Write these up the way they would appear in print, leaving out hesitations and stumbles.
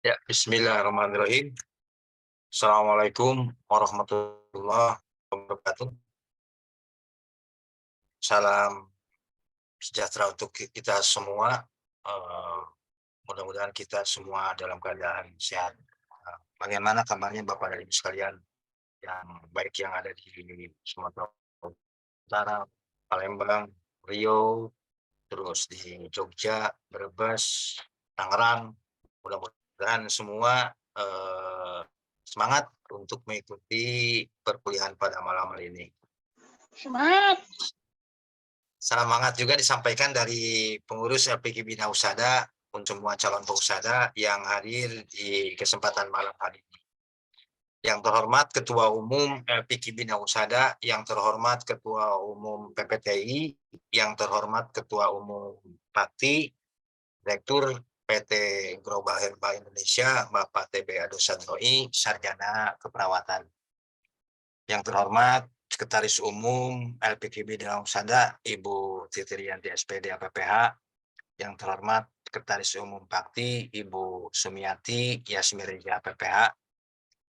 Ya, bismillahirrahmanirrahim. Assalamualaikum warahmatullahi wabarakatuh. Salam sejahtera untuk kita semua. Eh, Mudah-mudahan kita semua dalam keadaan sehat. Bagaimana kabarnya Bapak dan Ibu sekalian yang baik yang ada di Sumatera Utara, Palembang, Riau, terus di Jogja, Brebes, Tangerang. Mudah-mudahan semua semangat untuk mengikuti perkuliahan pada malam hari ini. Semangat. Salam hangat juga disampaikan dari pengurus LPG Bina Usada untuk semua calon peusada yang hadir di kesempatan malam hari ini. Yang terhormat Ketua Umum LPG Bina Usada, yang terhormat Ketua Umum PPTI, yang terhormat Ketua Umum PATI, Direktur PT Global Herba Indonesia, Bapak TB Adosandroi, Sarjana Keperawatan. Yang terhormat Sekretaris Umum LPGB Bina Usada, Ibu Titirianti SPD APPH. Yang terhormat Sekretaris Umum Pakti, Ibu Sumiati Yasmirja APPH.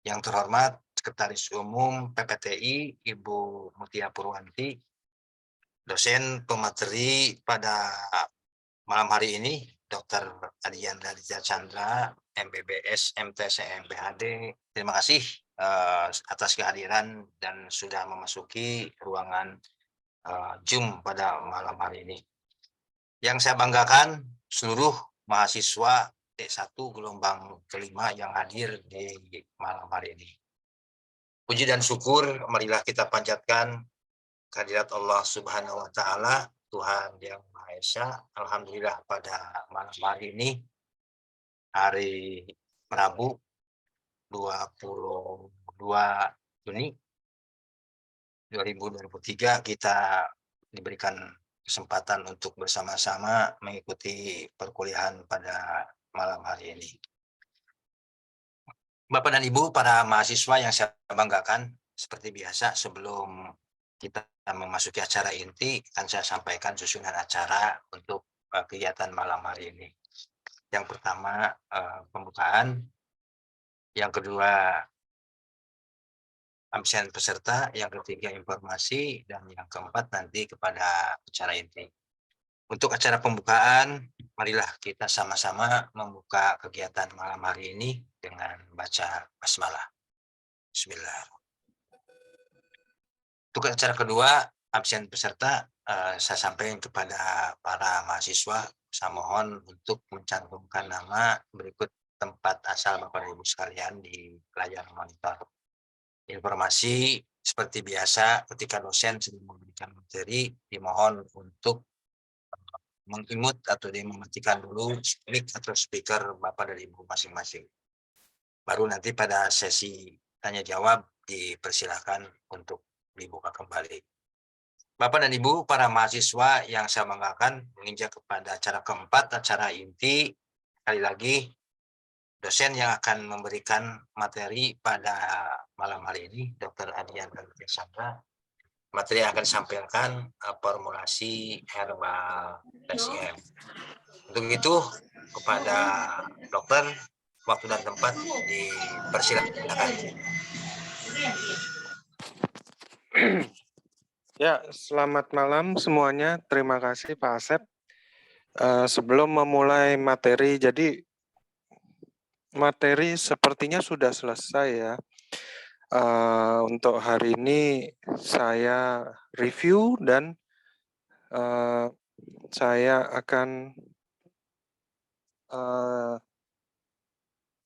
Yang terhormat Sekretaris Umum PPTI, Ibu Mutia Purwanti. Dosen pemateri pada malam hari ini, Dr. Adianda Rizal Chandra, MBBS, MTC, MPHD. Terima kasih atas kehadiran dan sudah memasuki ruangan Zoom pada malam hari ini. Yang saya banggakan, seluruh mahasiswa D1 gelombang kelima yang hadir di malam hari ini. Puji dan syukur, marilah kita panjatkan kehadirat Allah Subhanahu wa Ta'ala, Tuhan yang Maha Esa. Alhamdulillah pada malam hari ini, hari Rabu 22 Juni 2023, kita diberikan kesempatan untuk bersama-sama mengikuti perkuliahan pada malam hari ini. Bapak dan Ibu, para mahasiswa yang saya banggakan, seperti biasa sebelum kita memasuki acara inti, akan saya sampaikan susunan acara untuk kegiatan malam hari ini. Yang pertama, pembukaan. Yang kedua, absen peserta. Yang ketiga, informasi. Dan yang keempat, nanti kepada acara inti. Untuk acara pembukaan, marilah kita sama-sama membuka kegiatan malam hari ini dengan baca basmalah. Bismillah. Untuk acara kedua, absen peserta, saya sampaikan kepada para mahasiswa, saya mohon untuk mencantumkan nama berikut tempat asal Bapak dan Ibu sekalian di layar monitor. Informasi seperti biasa, ketika dosen sedang memberikan materi, dimohon untuk mengimut atau mematikan dulu mic atau speaker Bapak dan Ibu masing-masing. Baru nanti pada sesi tanya jawab dipersilakan untuk dibuka kembali. Bapak dan Ibu, para mahasiswa yang saya banggakan, menginjak kepada acara keempat, acara inti. Sekali lagi, dosen yang akan memberikan materi pada malam hari ini, Dr. Adianda Rizal Chandra. Materi yang akan disampaikan formulasi herbal TCM. Untuk itu, kepada dokter, waktu dan tempat dipersilakan. Ya, selamat malam semuanya. Terima kasih Pak Asep. Sebelum memulai materi, jadi materi sepertinya sudah selesai ya. Untuk hari ini saya review dan saya akan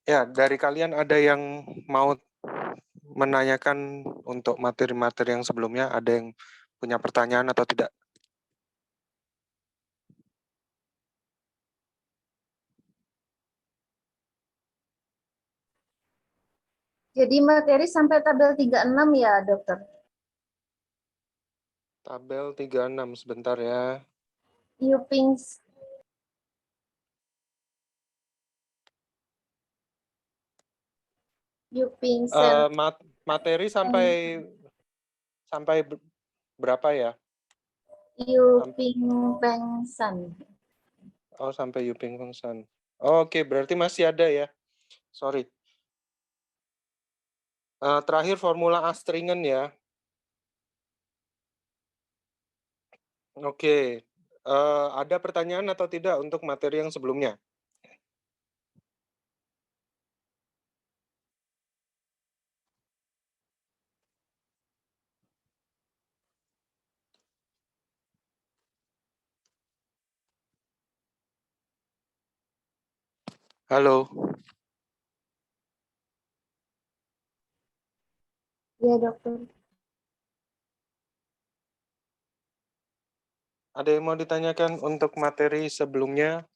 ya, dari kalian ada yang mau menanyakan untuk materi-materi yang sebelumnya, ada yang punya pertanyaan atau tidak? Jadi materi sampai tabel 36 ya, dokter? Tabel 36, sebentar ya. Yupings. Yupingsen. Materi sampai berapa ya? Yupingpengsan. Oh, sampai Yuping Fengsan. Oke, berarti masih ada ya. Sorry. Terakhir formula astringen ya. Oke. Ada pertanyaan atau tidak untuk materi yang sebelumnya? Halo. Ya, dokter. Ada yang mau ditanyakan untuk materi sebelumnya?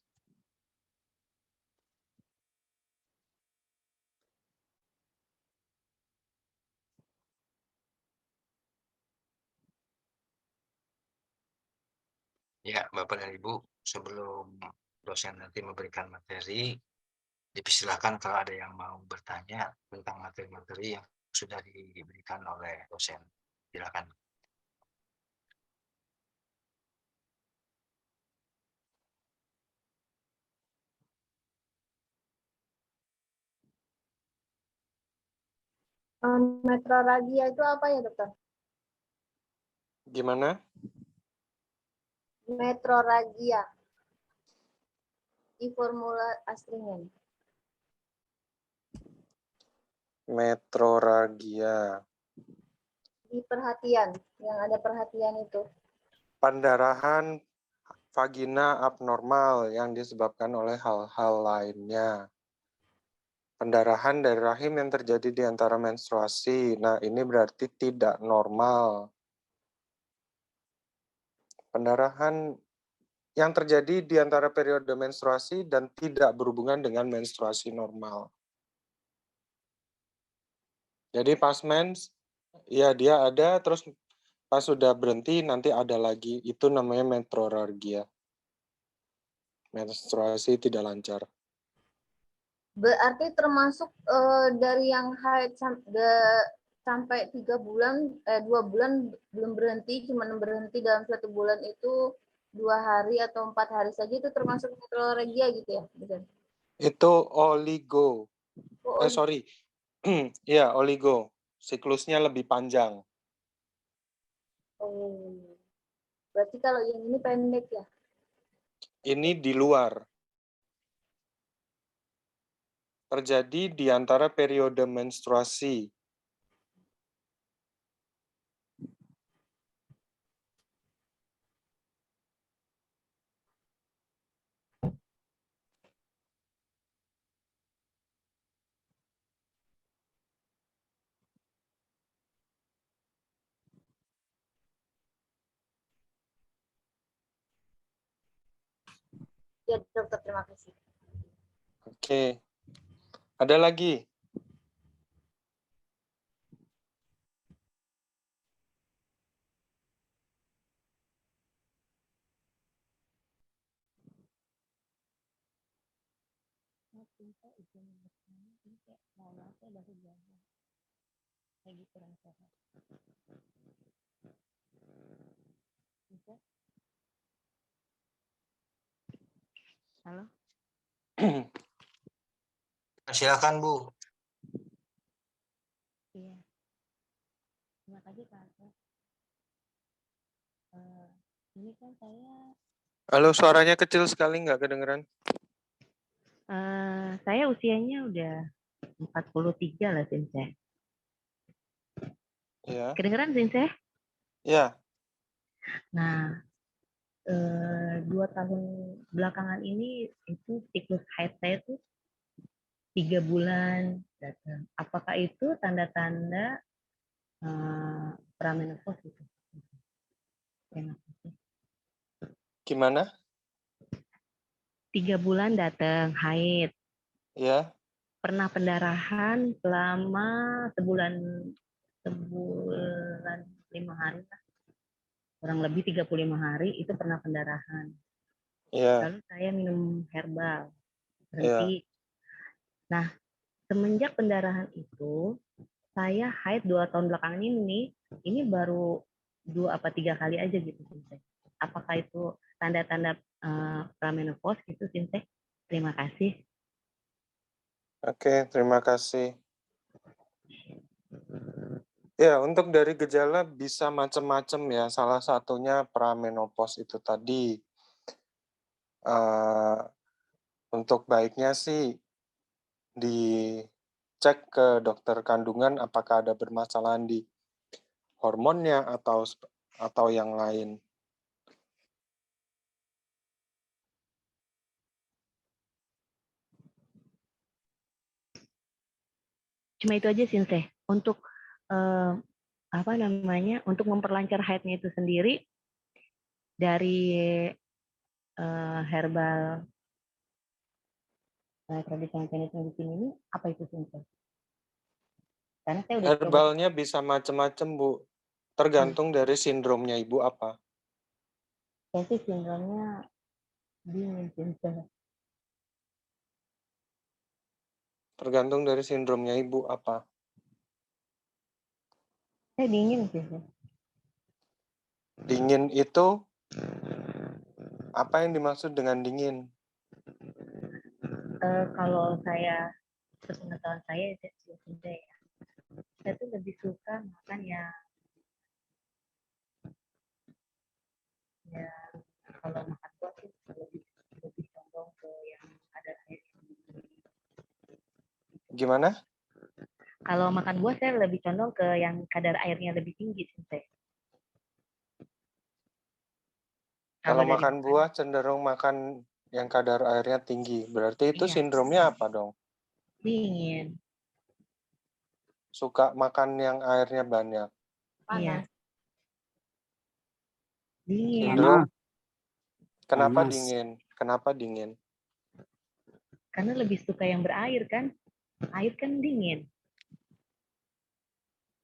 Ya, Bapak dan Ibu, sebelum dosen nanti memberikan materi, dipersilakan kalau ada yang mau bertanya tentang materi-materi yang sudah diberikan oleh dosen. Silakan. Metroragia itu apa ya, dokter? Gimana? Metroragia di formula astringen. Metroragia. Di perhatian, yang ada perhatian itu. Pendarahan vagina abnormal yang disebabkan oleh hal-hal lainnya. Pendarahan dari rahim yang terjadi di antara menstruasi. Nah, ini berarti tidak normal. Pendarahan yang terjadi di antara periode menstruasi dan tidak berhubungan dengan menstruasi normal. Jadi pas mens, ya dia ada, terus pas sudah berhenti nanti ada lagi. Itu namanya metrorargia. Menstruasi tidak lancar. Berarti termasuk dari yang haid sampai 3 bulan, 2 bulan belum berhenti, cuma berhenti dalam 1 bulan itu 2 hari atau 4 hari saja, itu termasuk metroragia gitu ya? Betul. Itu oligo. Oh, Sorry. Ya, oligo. Siklusnya lebih panjang. oh. Berarti kalau yang ini pendek ya? Ini di luar. Terjadi di antara periode menstruasi. Ya, dokter, terima kasih. Oke. Ada lagi? Halo? Silakan, Bu. Iya. Terima kasih, Kak. Ini kan saya Halo, suaranya kecil sekali, nggak kedengeran. saya usianya udah 43 lah, Sinseh. Ya. Kedengeran, Sinseh? Ya. Nah, 2 tahun belakangan ini itu siklus haid saya tuh 3 bulan datang. Apakah itu tanda-tanda pramenopause gitu? Terima kasih. Gimana? 3 bulan datang haid. Ya. Pernah pendarahan selama sebulan 5 hari lah. Kurang lebih 35 hari itu pernah pendarahan. Ya. Lalu saya minum herbal, Ya. berhenti. Nah, semenjak pendarahan itu, saya haid 2 tahun belakangan ini baru 2 apa 3 kali aja gitu, Sinseh. Apakah itu tanda-tanda pramenopause gitu, Sinseh? Terima kasih. Oke, terima kasih. Ya, untuk dari gejala bisa macam-macam ya. Salah satunya pramenopause itu tadi. Eh, untuk baiknya sih dicek ke dokter kandungan apakah ada permasalahan di hormonnya atau yang lain. Cuma itu aja sih Teh. Untuk apa namanya? Untuk memperlancar haidnya itu sendiri dari herbal tradisional Chinese medicine ini apa itu sih Teh? Karena saya udah coba. Herbalnya bisa macam-macam, Bu. Tergantung dari sindromnya Ibu apa. Saya sih sindromnya dingin sih Teh. Tergantung dari sindromnya Ibu apa. Saya dingin sih Teh. Dingin itu apa yang dimaksud dengan dingin? Kalau saya sepengetahuan saya ya, saya tuh lebih suka makan yang kalau makan buah sih lebih condong ke yang ada air. Gimana? Kalau makan buah saya lebih condong ke yang kadar airnya lebih tinggi sih Teh. Kalau dari makan buah cenderung makan yang kadar airnya tinggi. Berarti itu Iya. sindromnya apa dong? Dingin. Suka makan yang airnya banyak. Iya. Panas. Dingin. Sindrom? Kenapa Panas. dingin? Kenapa dingin? Karena lebih suka yang berair kan. Air kan dingin.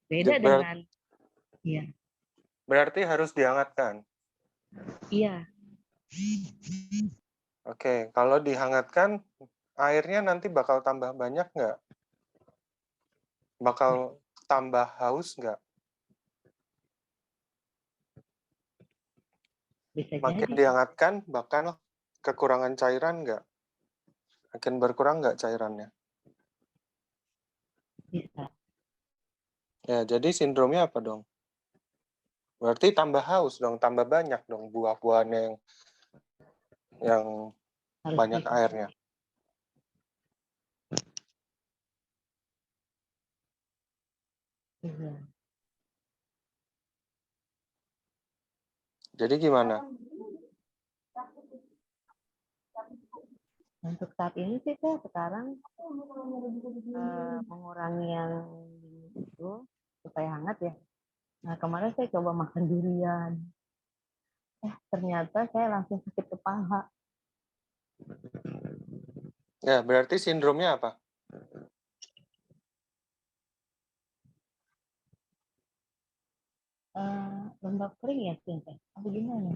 Beda dengan iya. Berarti harus dihangatkan. Iya. Oke, kalau dihangatkan, airnya nanti bakal tambah banyak nggak? Bakal tambah haus nggak? Bisa Makin jadi. dihangatkan, bakal kekurangan cairan nggak? Makin berkurang nggak cairannya? Bisa. Ya, jadi sindromnya apa dong? Berarti tambah haus dong, tambah banyak dong buah-buahan yang Harus banyak bisa. airnya. Iya. Jadi gimana? Untuk saat ini sih saya sekarang mengurangi yang dingin itu supaya hangat ya. Nah kemarin saya coba makan durian. Ternyata saya langsung sakit kepala. Ya, berarti sindromnya apa? Lembab kering ya sih Teh? Apa gimana?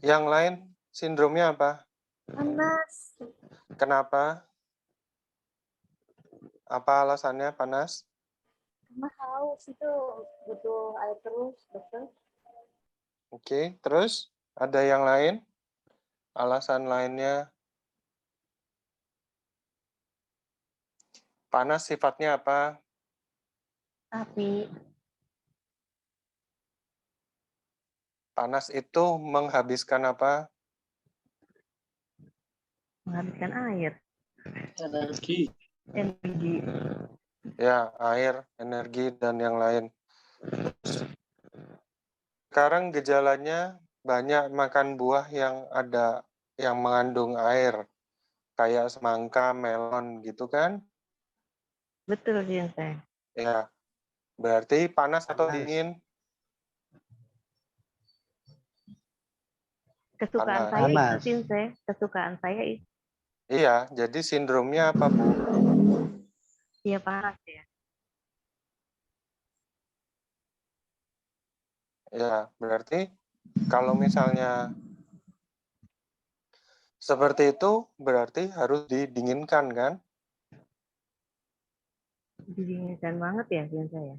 Yang lain sindromnya apa? Panas. Kenapa? Apa alasannya panas? Karena haus itu butuh air terus, betul. Oke, terus ada yang lain? Alasan lainnya panas sifatnya apa? Tapi Panas itu menghabiskan apa? menghabiskan air, Energi. energi. Ya, air, energi, dan yang lain. Sekarang gejalanya banyak makan buah yang mengandung air. Kayak semangka, melon gitu kan? Betul sih Teh. Ya, berarti panas atau Panas. dingin? Kesukaan Panas. saya itu Panas. sih Teh. Kesukaan saya itu Iya, jadi sindromnya apa, Bu? ya panas ya. Ya, berarti kalau misalnya seperti itu, berarti harus didinginkan, kan? Didinginkan banget ya sih saya.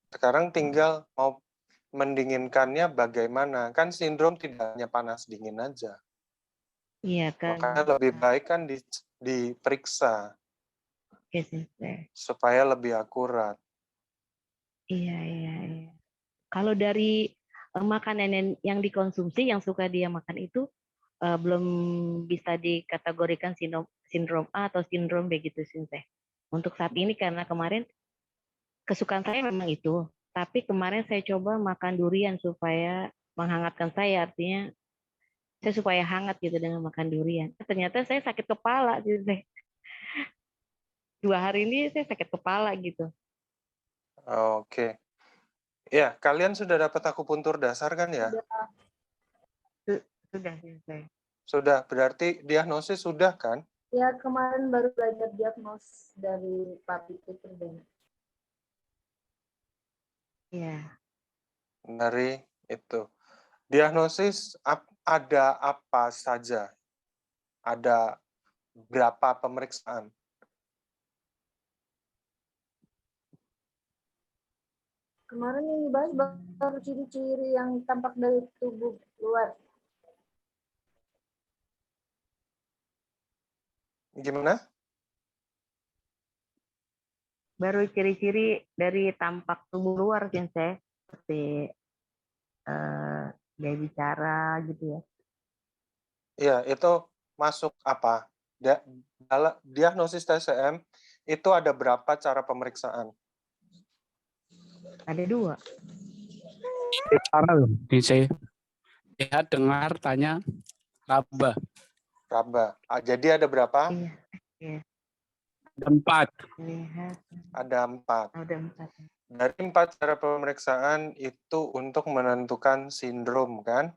Sekarang tinggal mau mendinginkannya bagaimana. Kan sindrom tidak hanya panas dingin aja. Iya kan. Makanya lebih baik kan diperiksa Oke, Sensei. supaya lebih akurat. Iya, iya, iya. Kalau dari makanan yang dikonsumsi yang suka dia makan itu belum bisa dikategorikan sindrom A atau sindrom B gitu, Sensei. Untuk saat ini karena kemarin kesukaan saya memang itu, tapi kemarin saya coba makan durian supaya menghangatkan saya, artinya saya supaya hangat gitu dengan makan durian. Ternyata saya sakit kepala, Sensei. 2 hari ini saya sakit kepala gitu. Oke. Ya, kalian sudah dapat akupuntur dasar kan ya? Sudah, Sensei. Sudah, berarti diagnosis sudah kan? Ya, kemarin baru belajar diagnos dari Pak Pitu Perdana. Iya. Dari itu. Diagnosis ada apa saja? Ada berapa pemeriksaan? Kemarin yang dibahas baru ciri-ciri yang tampak dari tubuh luar. Gimana? Baru ciri-ciri dari tampak tubuh luar, Sensei. Seperti gaya bicara gitu ya. Iya, itu masuk apa? Diagnosis TCM itu ada berapa cara pemeriksaan? Ada 2. Parah loh. Ini saya lihat, dengar, tanya, raba. Raba. Jadi ada berapa? Iya. Iya. Ada 4. Lihat. Ada 4. Ada 4. Dari 4 cara pemeriksaan itu untuk menentukan sindrom kan?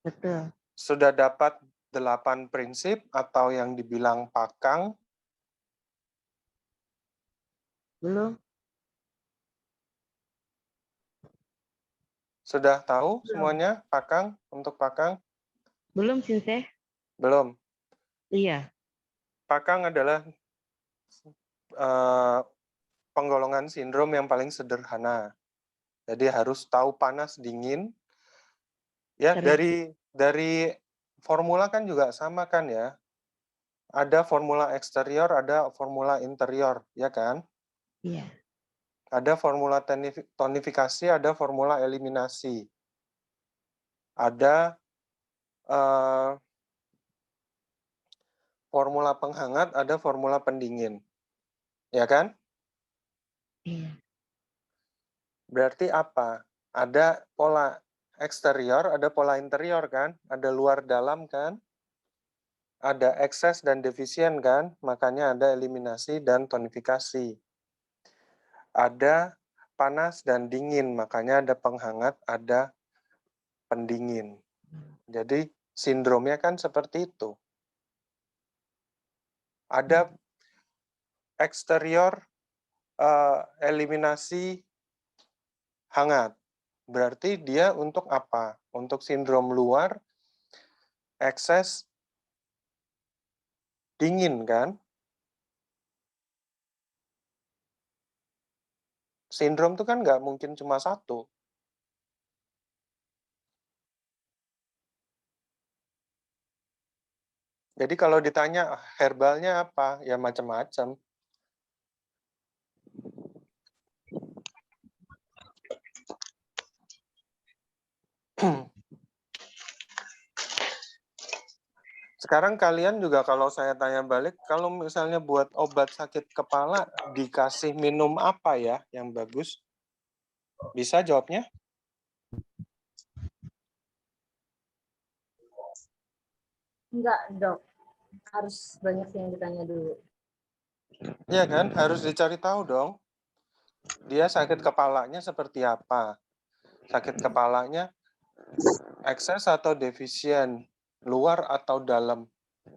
Betul. Sudah dapat 8 prinsip atau yang dibilang pakang? Belum? Sudah tahu Belum. semuanya pakang untuk pakang? Belum, Sensei? Belum. Iya. Pakang adalah penggolongan sindrom yang paling sederhana. Jadi harus tahu panas dingin. Ya, Terus. dari formula kan juga sama kan ya. Ada formula eksterior, ada formula interior, ya kan? Iya. Ada formula tonifikasi, ada formula eliminasi. Ada formula penghangat, ada formula pendingin. Ya kan? Iya. Berarti apa? Ada pola eksterior, ada pola interior kan? Ada luar dalam kan? Ada ekses dan defisien kan? Makanya ada eliminasi dan tonifikasi. Ada panas dan dingin, makanya ada penghangat, ada pendingin. Jadi sindromnya kan seperti itu. Ada eksterior eliminasi hangat. Berarti dia untuk apa? Untuk sindrom luar, ekses dingin kan? Sindrom itu kan nggak mungkin cuma satu. Jadi kalau ditanya herbalnya apa, ya macam-macam. Sekarang kalian juga kalau saya tanya balik, kalau misalnya buat obat sakit kepala, dikasih minum apa ya yang bagus? Bisa jawabnya? Enggak, Dok. Harus banyak yang ditanya dulu. Iya kan, harus dicari tahu dong. Dia sakit kepalanya seperti apa? Sakit kepalanya ekses atau defisien, luar atau dalam,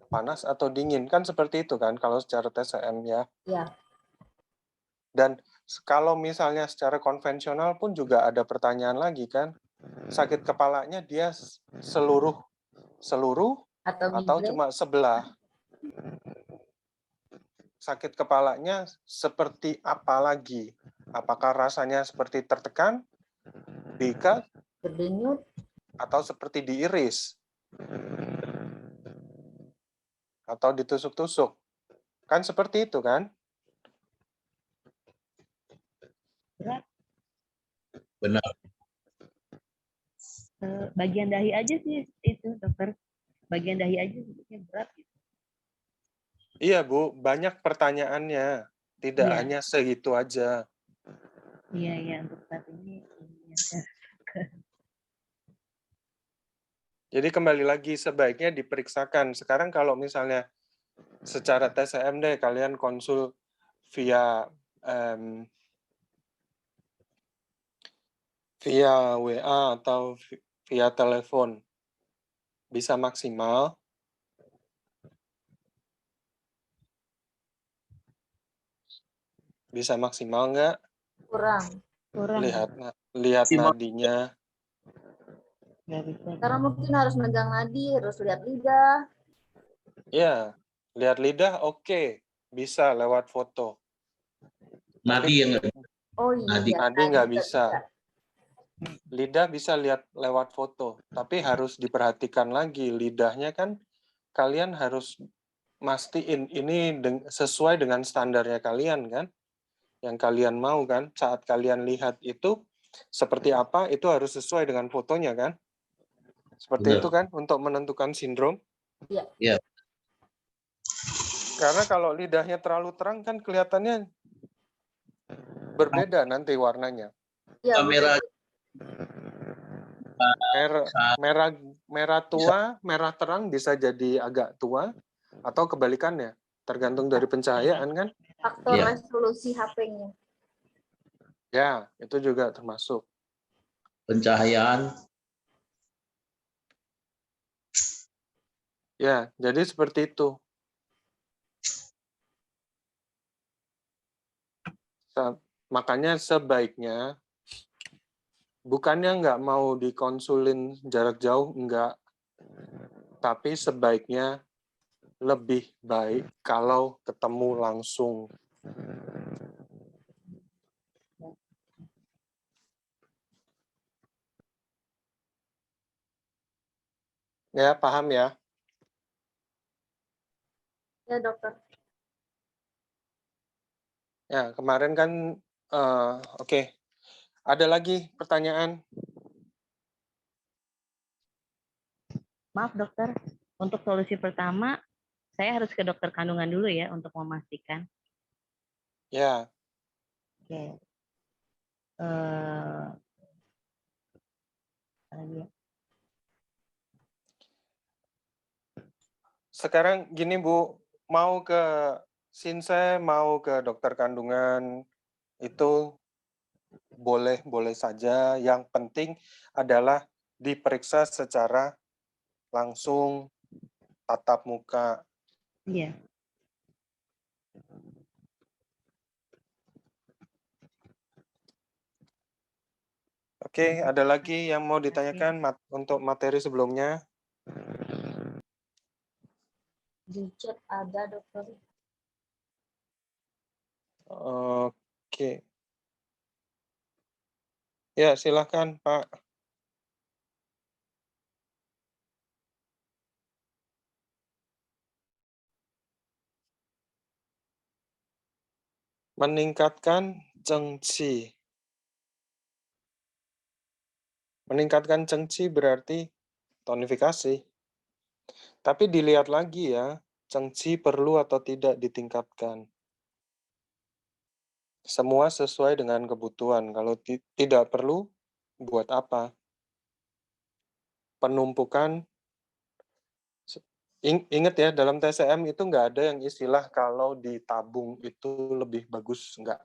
panas atau dingin, kan seperti itu kan kalau secara TCM ya. Ya. Dan kalau misalnya secara konvensional pun juga ada pertanyaan lagi kan, sakit kepalanya dia seluruh atau migrain. cuma sebelah. Sakit kepalanya seperti apa lagi? Apakah rasanya seperti tertekan, bengkak, Berdenyut. atau seperti diiris? atau ditusuk-tusuk. Kan seperti itu kan? Berat. Benar. Bagian dahi aja sih itu dokter. Bagian dahi aja sebetulnya berat. Gitu. Iya Bu, banyak pertanyaannya. Tidak Iya. hanya segitu aja. Iya untuk saat ini. Ya. Jadi kembali lagi sebaiknya diperiksakan. Sekarang kalau misalnya secara TCM deh kalian konsul via via WA atau via telepon bisa maksimal. Bisa maksimal nggak? Kurang. Lihat nadinya. Nggak bisa. Karena mungkin harus megang nadi, harus lihat lidah. Ya, lihat lidah oke, bisa lewat foto. Nadi yang Oh Nadi. iya. Nadi nggak bisa. Lidah bisa lihat lewat foto, tapi harus diperhatikan lagi lidahnya kan kalian harus mastiin ini sesuai dengan standarnya kalian kan, yang kalian mau kan, saat kalian lihat itu seperti apa itu harus sesuai dengan fotonya kan, seperti Benar. itu kan untuk menentukan sindrom. Iya. Iya. Karena kalau lidahnya terlalu terang kan kelihatannya berbeda nanti warnanya. Iya. Kamera Merah tua, merah terang bisa jadi agak tua atau kebalikannya, tergantung dari pencahayaan kan? Faktor Iya. resolusi HP-nya. Ya, itu juga termasuk. pencahayaan. Ya, jadi seperti itu. Makanya sebaiknya bukannya nggak mau dikonsulin jarak jauh, enggak. Tapi sebaiknya lebih baik kalau ketemu langsung. Ya, paham ya? Ya dokter. Ya, kemarin kan, oke. Ada lagi pertanyaan? Maaf dokter, untuk solusi pertama saya harus ke dokter kandungan dulu ya untuk memastikan. Ya, Oke. Apa lagi ya? sekarang gini Bu, mau ke Sinse, mau ke dokter kandungan, itu boleh-boleh saja. Yang penting adalah diperiksa secara langsung, tatap muka. Iya. Oke, ada lagi yang mau ditanyakan untuk materi sebelumnya? Di chat ada dokter. Oke. Ya, silakan Pak. Meningkatkan cengci. Meningkatkan cengci berarti tonifikasi. Tapi dilihat lagi ya, cengci perlu atau tidak ditingkatkan. Semua sesuai dengan kebutuhan. Kalau tidak perlu, buat apa? Penumpukan. Ingat ya, dalam TCM itu nggak ada yang istilah kalau ditabung itu lebih bagus, nggak.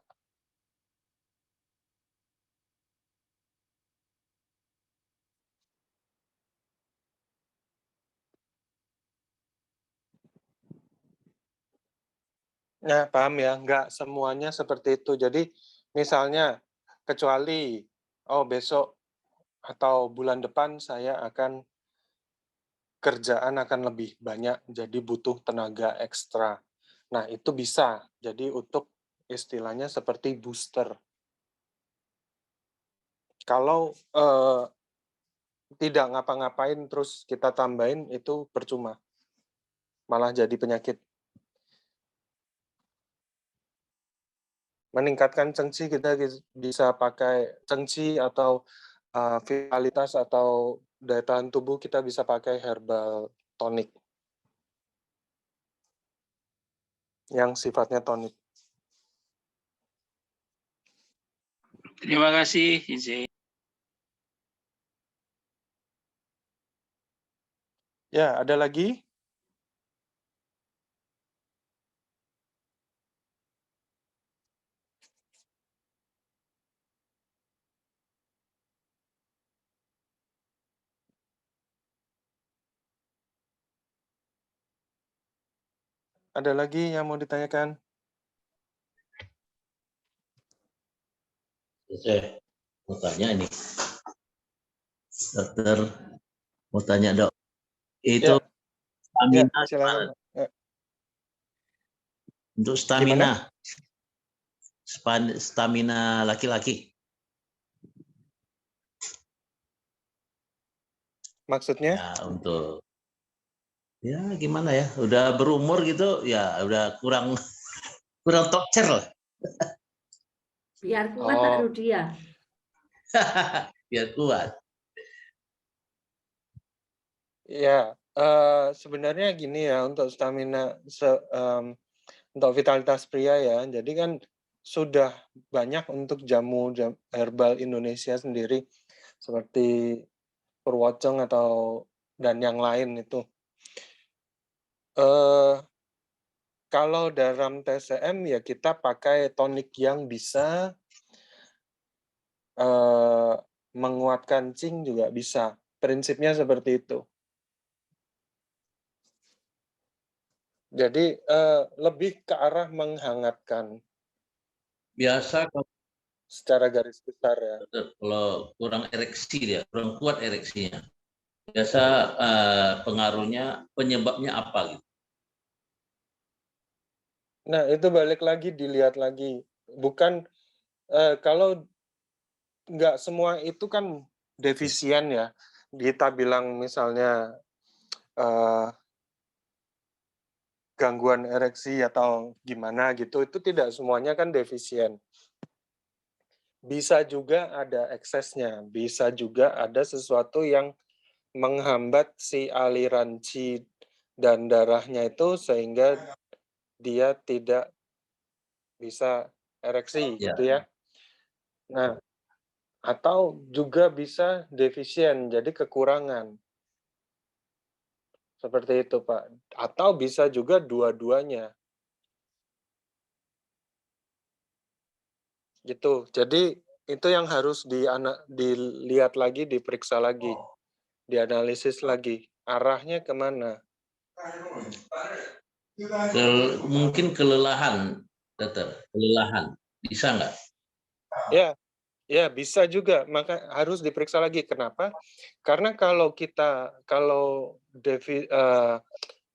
Nah, paham ya, nggak semuanya seperti itu. Jadi, misalnya, kecuali, oh besok atau bulan depan saya akan kerjaan akan lebih banyak, jadi butuh tenaga ekstra. Nah, itu bisa. Jadi untuk istilahnya seperti booster. Kalau tidak ngapa-ngapain terus kita tambahin, itu percuma. malah jadi penyakit. Meningkatkan cengci kita bisa pakai cengci atau vitalitas atau daya tahan tubuh kita bisa pakai herbal tonic yang sifatnya tonik. Terima kasih, izin. Ya, ada lagi? Ada lagi yang mau ditanyakan? Saya mau tanya ini, dokter mau tanya dok, itu Ya, stamina gimana? silakan. Ya. Untuk Gimana? stamina laki-laki. Maksudnya? Ya untuk ya gimana ya, udah berumur gitu ya udah kurang tokcer lah. Biar kuat Pak Oh, Rudi ya. Biar kuat. ya. Sebenarnya gini ya, untuk stamina, untuk vitalitas pria ya, jadi kan sudah banyak untuk jamu herbal Indonesia sendiri, seperti Purwoceng dan yang lain itu. Kalau dalam TCM ya kita pakai tonik yang bisa menguatkan zinc juga bisa. Prinsipnya seperti itu. Jadi lebih ke arah menghangatkan Biasa secara garis besar ya. kalau kurang ereksi dia, kurang kuat ereksinya. Biasa pengaruhnya, penyebabnya apa gitu? Nah, itu balik lagi, dilihat lagi. Bukan, kalau nggak semua itu kan defisien ya. Kita bilang misalnya gangguan ereksi atau gimana gitu, itu tidak semuanya kan defisien. Bisa juga ada eksesnya, bisa juga ada sesuatu yang menghambat si aliran qi dan darahnya itu sehingga dia tidak bisa ereksi Ya. gitu ya. Nah, atau juga bisa defisien, jadi kekurangan. Seperti itu, Pak. Atau bisa juga dua-duanya. Gitu. Jadi itu yang harus dilihat lagi, diperiksa lagi, dianalisis lagi. Arahnya kemana? Mungkin kelelahan, dokter. Kelelahan. Bisa nggak? Ya, bisa juga. Maka harus diperiksa lagi. Kenapa? Karena kalau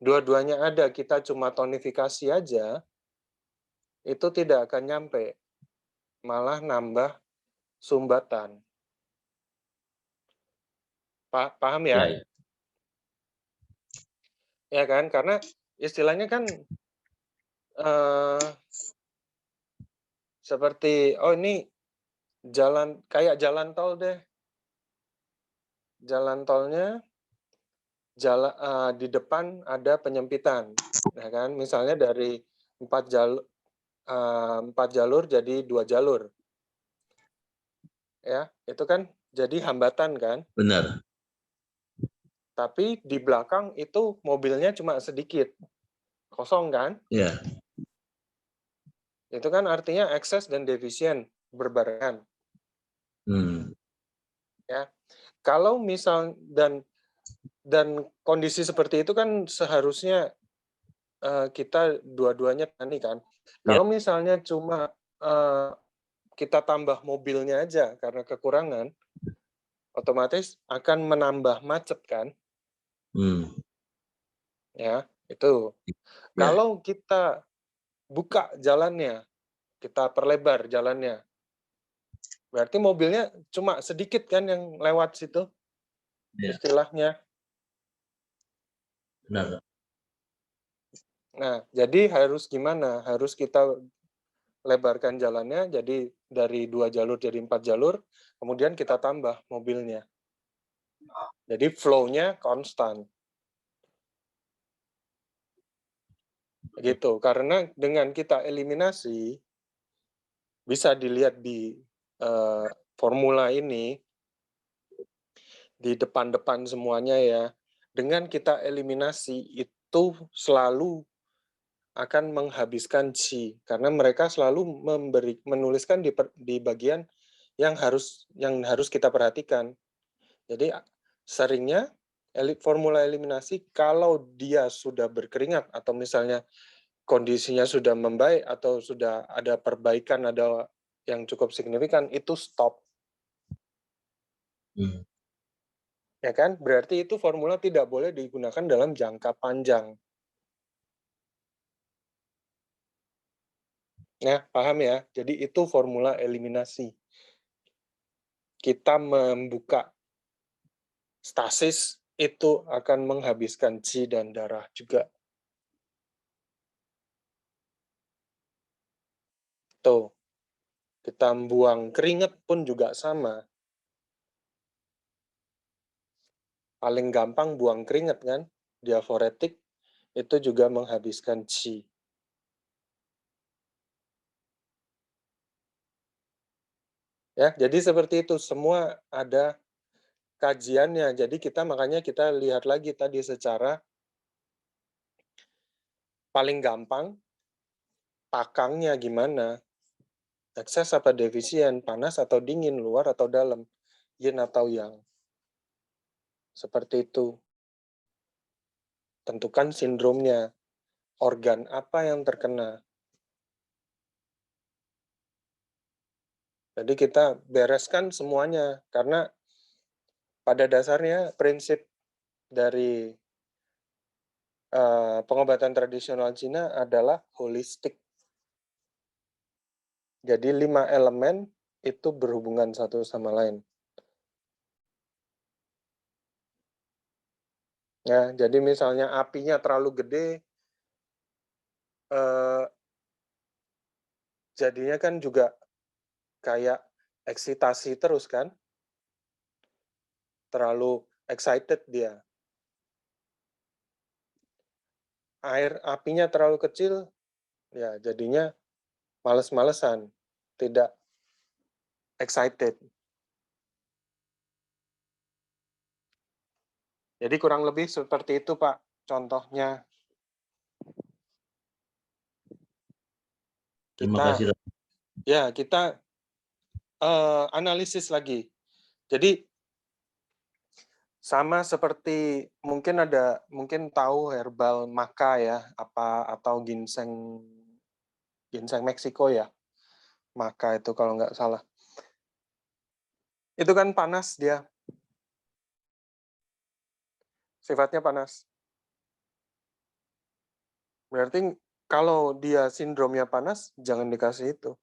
dua-duanya ada, kita cuma tonifikasi aja, itu tidak akan nyampe. Malah nambah sumbatan. Paham ya? Ya. Ya kan? Karena istilahnya kan seperti, oh ini kayak jalan tol deh. Jalan tolnya di depan ada penyempitan, ya kan? Misalnya dari 4 jalur jadi 2 jalur. Ya, itu kan jadi hambatan kan? Benar. Tapi di belakang itu mobilnya cuma sedikit. Kosong kan? Ya. Itu kan artinya ekses dan defisien berbarengan. Ya. Kalau misal dan kondisi seperti itu kan seharusnya kita dua-duanya tani kan. Ya. Kalau misalnya cuma kita tambah mobilnya aja karena kekurangan, otomatis akan menambah macet kan? Ya, itu. Ya. Kalau kita buka jalannya, kita perlebar jalannya, berarti mobilnya cuma sedikit kan yang lewat situ, Ya. istilahnya. Benar. Nah, jadi harus gimana? Harus kita lebarkan jalannya, jadi dari 2 jalur jadi 4 jalur, kemudian kita tambah mobilnya. Jadi flow-nya konstan. Gitu, karena dengan kita eliminasi, bisa dilihat di formula ini, di depan-depan semuanya ya, dengan kita eliminasi itu selalu akan menghabiskan Qi, karena mereka selalu menuliskan di bagian yang harus kita perhatikan. Jadi seringnya formula eliminasi kalau dia sudah berkeringat atau misalnya kondisinya sudah membaik atau sudah ada perbaikan, ada yang cukup signifikan, itu stop. Ya kan? Berarti itu formula tidak boleh digunakan dalam jangka panjang. Ya, paham ya? Jadi itu formula eliminasi. Kita membuka stasis itu akan menghabiskan Qi dan darah juga. Tuh. Kita buang keringat pun juga sama. Paling gampang buang keringat kan? Diaforetik itu juga menghabiskan Qi. Ya, jadi seperti itu, semua ada kajiannya. Jadi makanya kita lihat lagi tadi secara paling gampang, pakangnya gimana, ekses apa defisien, panas atau dingin, luar atau dalam, yin atau yang. Seperti itu. Tentukan sindromnya, organ apa yang terkena. Jadi kita bereskan semuanya, karena pada dasarnya prinsip dari pengobatan tradisional Cina adalah holistik. Jadi 5 elemen itu berhubungan satu sama lain. Ya, jadi misalnya apinya terlalu gede, jadinya kan juga kayak eksitasi terus kan, terlalu excited dia. Apinya terlalu kecil, ya jadinya males-malesan, tidak excited. Jadi kurang lebih seperti itu Pak, contohnya. Terima kasih. Ya, kita analisis lagi. Jadi sama seperti mungkin tahu herbal maca ya, atau ginseng Meksiko ya, maca itu kalau nggak salah. Itu kan panas dia, sifatnya panas. Berarti kalau dia sindromnya panas, jangan dikasih itu.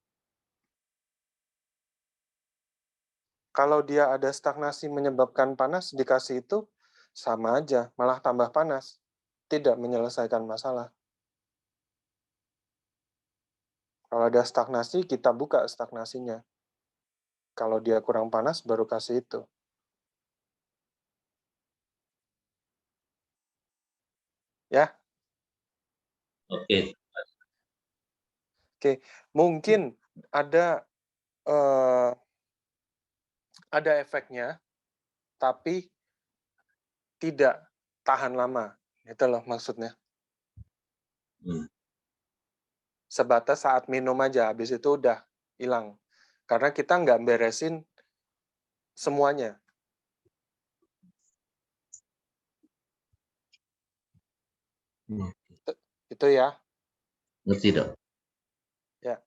Kalau dia ada stagnasi menyebabkan panas, dikasih itu sama aja, malah tambah panas. Tidak menyelesaikan masalah. Kalau ada stagnasi, kita buka stagnasinya. Kalau dia kurang panas, baru kasih itu. Ya. Oke. Oke, mungkin ada efeknya, tapi tidak tahan lama. Itu loh maksudnya. Sebatas saat minum aja, habis itu udah hilang. Karena kita nggak beresin semuanya. Itu ya. Ngerti dong. Ya.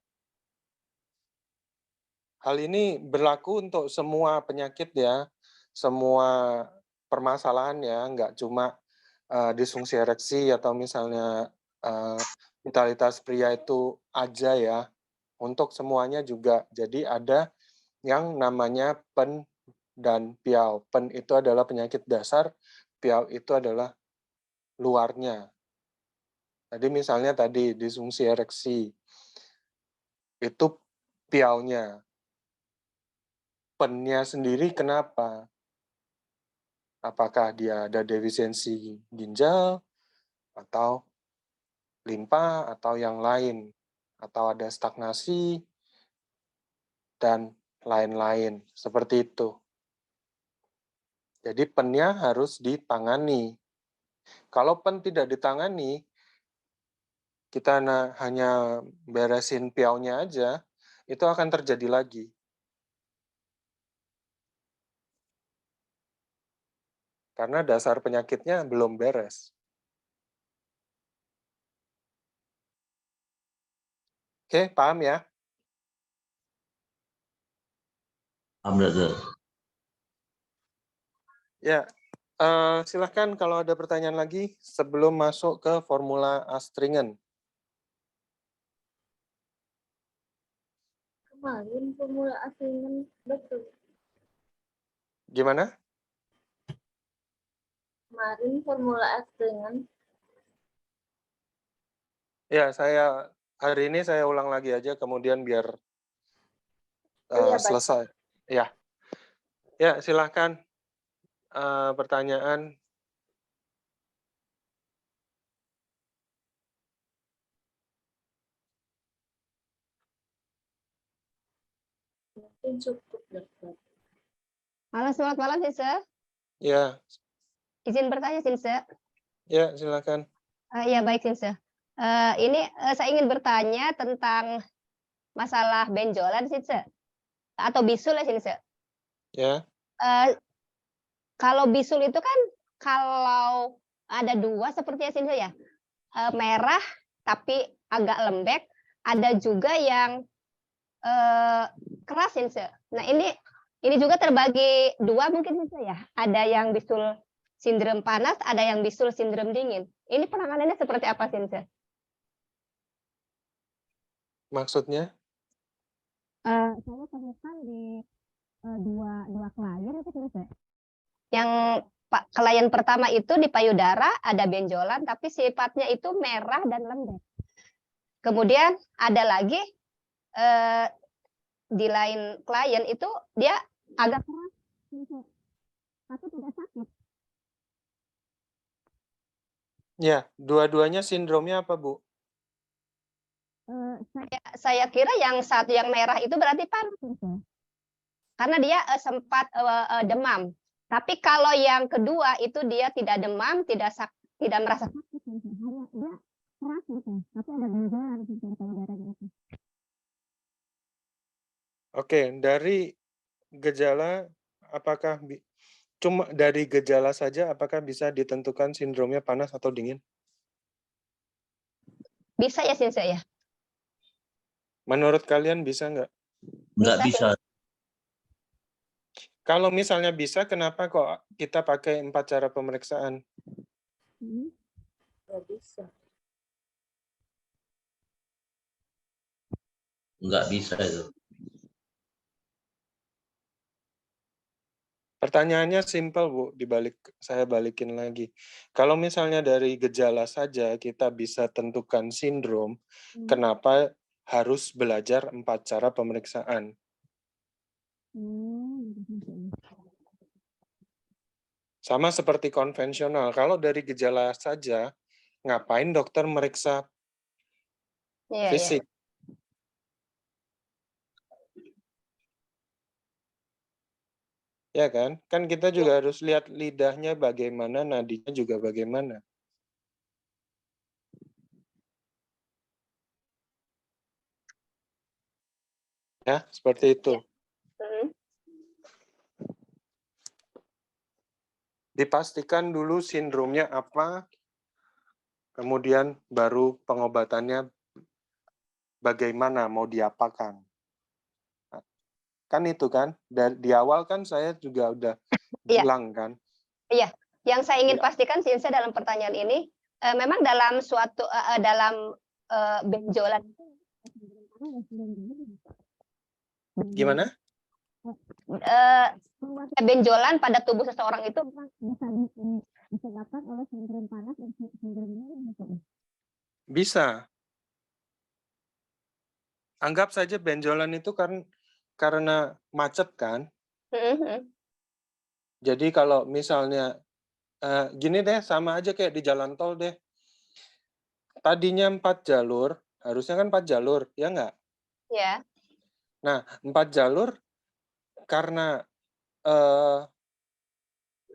Hal ini berlaku untuk semua penyakit ya, semua permasalahan ya, nggak cuma disfungsi ereksi atau misalnya vitalitas pria itu aja ya, untuk semuanya juga. Jadi ada yang namanya pen dan piau. Pen itu adalah penyakit dasar, piau itu adalah luarnya. Jadi misalnya tadi disfungsi ereksi, itu piaunya. Pennya sendiri kenapa? Apakah dia ada defisiensi ginjal, atau limpa, atau yang lain, atau ada stagnasi, dan lain-lain, seperti itu. Jadi pennya harus ditangani. Kalau pen tidak ditangani, kita hanya beresin piaunya aja, itu akan terjadi lagi. Karena dasar penyakitnya belum beres. Oke, paham ya? Paham, dokter. Ya, silahkan kalau ada pertanyaan lagi sebelum masuk ke formula Astringen. Kemarin formula aslinya betul. Gimana? Kemarin formula aslinya Ya, hari ini saya ulang lagi aja, kemudian biar iya, baik. selesai. Ya, silahkan pertanyaan. Mungkin cukup dokter. Halo, selamat malam, Sinse. Ya, Izin bertanya, Sinse. ya silakan. Ya, baik, Sinse. Ini saya ingin bertanya tentang masalah benjolan, Sinse. Atau bisul ya, Sinse. Ya, Kalau bisul itu kan kalau ada dua sepertinya, Sinse ya. Merah tapi agak lembek. Ada juga yang keras, Sinse. Nah, ini juga terbagi dua mungkin, Sinse ya. Ada yang bisul sindrom panas, ada yang bisul sindrom dingin. Ini penanganannya seperti apa, Sinse? maksudnya? Saya temukan di dua klien itu, Sinse. Yang klien pertama itu di payudara ada benjolan, tapi sifatnya itu merah dan lembek. Kemudian ada lagi di lain klien itu dia agak keras, Sinse. Tapi tidak sakit. Ya, dua-duanya sindromnya apa, Bu? Saya kira yang satu yang merah itu berarti panas, karena dia sempat demam. Tapi kalau yang kedua itu dia tidak demam, tidak merasa sakit, hanya dia keras gitu. Tapi ada benjolan di payudaranya itu. Oke, dari gejala apakah cuma dari gejala saja apakah bisa ditentukan sindromnya panas atau dingin? Bisa ya, Sinse ya? Menurut kalian bisa nggak? Nggak bisa. Kalau misalnya bisa, kenapa kok kita pakai 4 cara pemeriksaan? Nggak bisa. Nggak bisa itu. Pertanyaannya simpel, Bu, saya balikin lagi. Kalau misalnya dari gejala saja kita bisa tentukan sindrom, kenapa harus belajar 4 cara pemeriksaan? Sama seperti konvensional, kalau dari gejala saja, ngapain dokter meriksa Iya, iya. fisik? Ya kan? Kan kita juga harus lihat lidahnya bagaimana, nadinya juga bagaimana. Ya, seperti itu. Dipastikan dulu sindromnya apa, kemudian baru pengobatannya bagaimana, mau diapakan. Kan itu kan, di awal kan saya juga udah bilang kan. Iya, yang saya ingin pastikan Sinse dalam pertanyaan ini, memang dalam suatu dalam benjolan itu Gimana? benjolan pada tubuh seseorang itu bisa disebabkan oleh sindrom panas dan sindrom dingin. Bisa. Anggap saja benjolan itu karena macet kan. Jadi kalau misalnya gini deh, sama aja kayak di jalan tol deh. Tadinya 4 jalur, harusnya kan 4 jalur, ya nggak? Ya. Nah, 4 jalur karena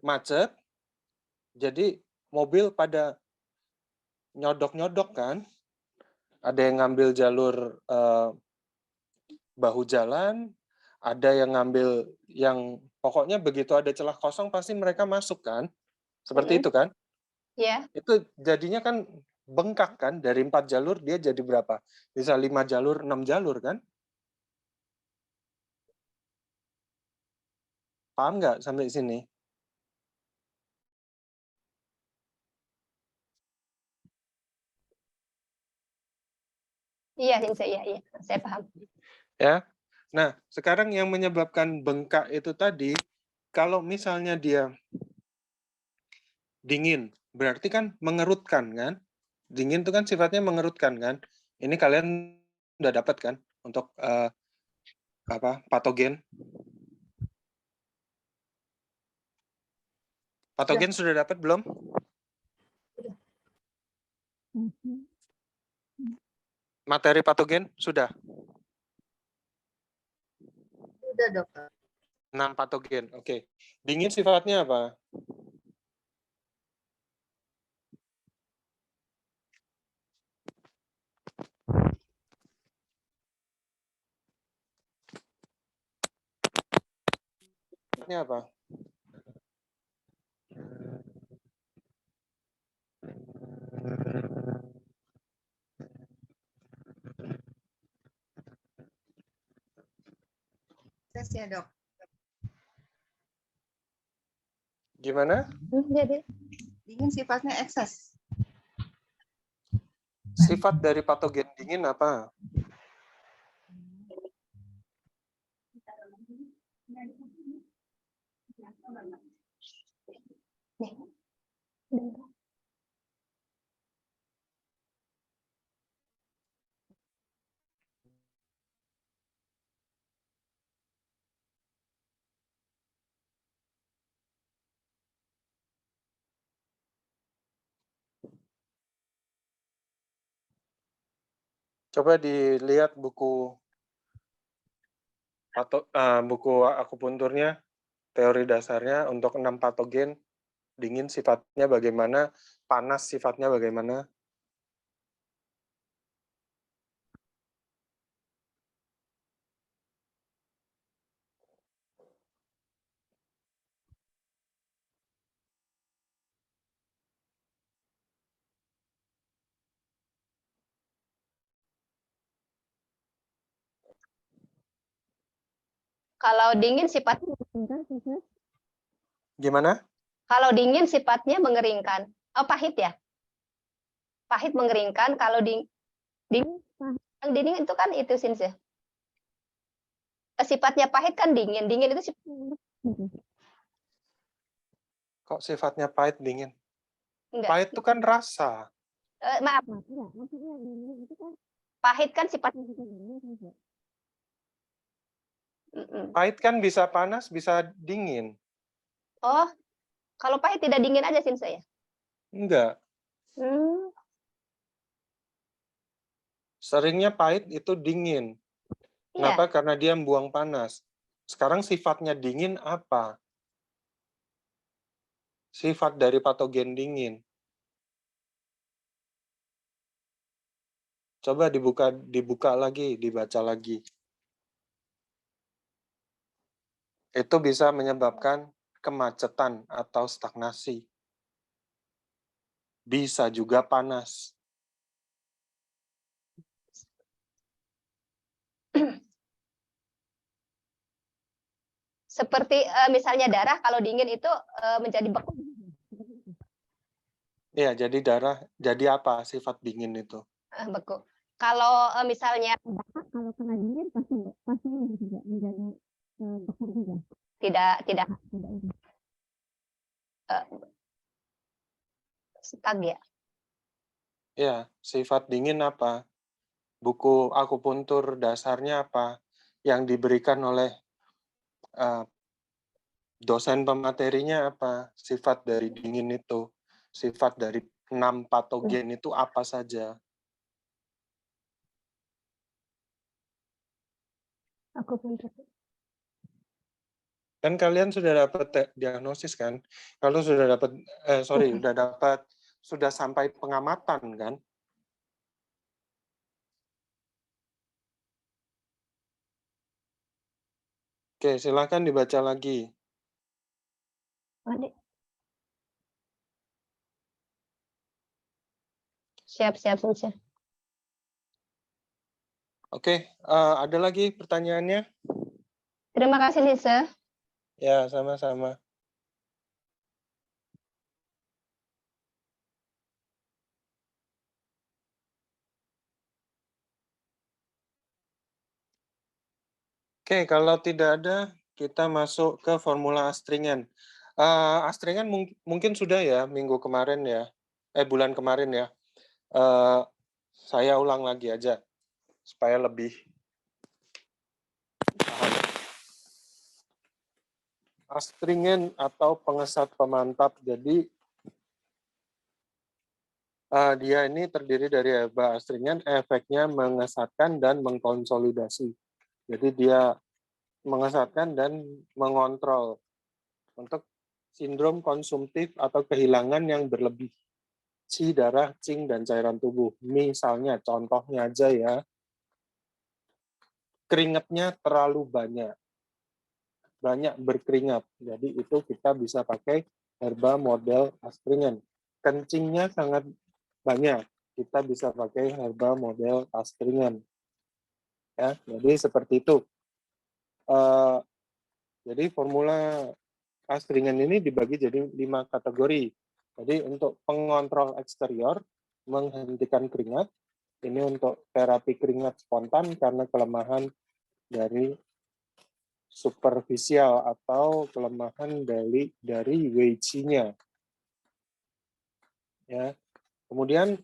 macet, jadi mobil pada nyodok-nyodok kan. Ada yang ngambil jalur bahu jalan, ada yang ngambil yang pokoknya begitu ada celah kosong pasti mereka masuk kan. Seperti itu kan? Ya. Itu jadinya kan bengkak kan, dari 4 jalur dia jadi berapa? Bisa 5 jalur, 6 jalur kan? Paham nggak sampai sini? Iya, iya, saya paham. Ya. Nah, sekarang yang menyebabkan bengkak itu tadi, kalau misalnya dia dingin, berarti kan mengerutkan kan? Dingin itu kan sifatnya mengerutkan kan? Ini kalian udah dapat kan untuk patogen? Patogen sudah dapat belum? Materi patogen sudah? Sudah, dokter. 6 patogen. Oke. Dingin sifatnya apa? Sifatnya apa? Tes ya, dok. Gimana? Jadi Dingin sifatnya ekses. Sifat dari patogen dingin apa? Coba dilihat buku buku akupunturnya, teori dasarnya untuk 6 patogen, dingin sifatnya bagaimana, panas sifatnya bagaimana. kalau dingin sifatnya Gimana? kalau dingin sifatnya mengeringkan. Oh, pahit ya? Pahit mengeringkan. Kalau dingin yang dingin itu kan itu ya. Sifatnya pahit kan dingin. Dingin itu Kok sifatnya pahit dingin? enggak. Pahit itu kan rasa. Maaf. Maksudnya dingin itu kan pahit kan sifatnya Pahit kan bisa panas, bisa dingin. Oh, kalau pahit tidak dingin aja sih saya. Enggak. Seringnya pahit itu dingin. Iya. Kenapa? Karena dia membuang panas. Sekarang sifatnya dingin apa? Sifat dari patogen dingin. Coba dibuka lagi, dibaca lagi. Itu bisa menyebabkan kemacetan atau stagnasi. Bisa juga panas. Seperti misalnya darah kalau dingin itu menjadi beku. Ya, jadi darah, jadi apa sifat dingin itu? Beku. Kalau misalnya kalau kena dingin pasti juga menjadi beku juga. Tidak stuck ya. Ya, sifat dingin apa? Buku akupuntur dasarnya apa? Yang diberikan oleh dosen pematerinya apa? Sifat dari dingin itu. Sifat dari 6 patogen itu apa saja? Aku pun Kan kalian sudah dapat diagnosis kan? Kalau sudah dapat, sudah sampai pengamatan kan? Oke, silakan dibaca lagi. Siap, siap, siap. Oke, ada lagi pertanyaannya? Terima kasih, Lisa. Ya, sama-sama. Oke, kalau tidak ada, kita masuk ke formula astringen. Astringen mungkin sudah ya minggu kemarin ya, bulan kemarin ya. Saya ulang lagi aja supaya lebih paham. Astringen atau pengesat pemantap. Jadi dia ini terdiri dari herba astringen, efeknya mengesatkan dan mengkonsolidasi. Jadi dia mengesatkan dan mengontrol untuk sindrom konsumtif atau kehilangan yang berlebih darah, cing, dan cairan tubuh. Misalnya, contohnya aja ya, keringatnya terlalu banyak berkeringat. Jadi itu kita bisa pakai herba model astringen. Kencingnya sangat banyak, kita bisa pakai herba model astringen. Ya, jadi seperti itu. Jadi formula astringen ini dibagi jadi 5 kategori. Jadi untuk pengontrol eksterior, menghentikan keringat, ini untuk terapi keringat spontan karena kelemahan dari superficial atau kelemahan dari Weiqi-nya. Ya. Kemudian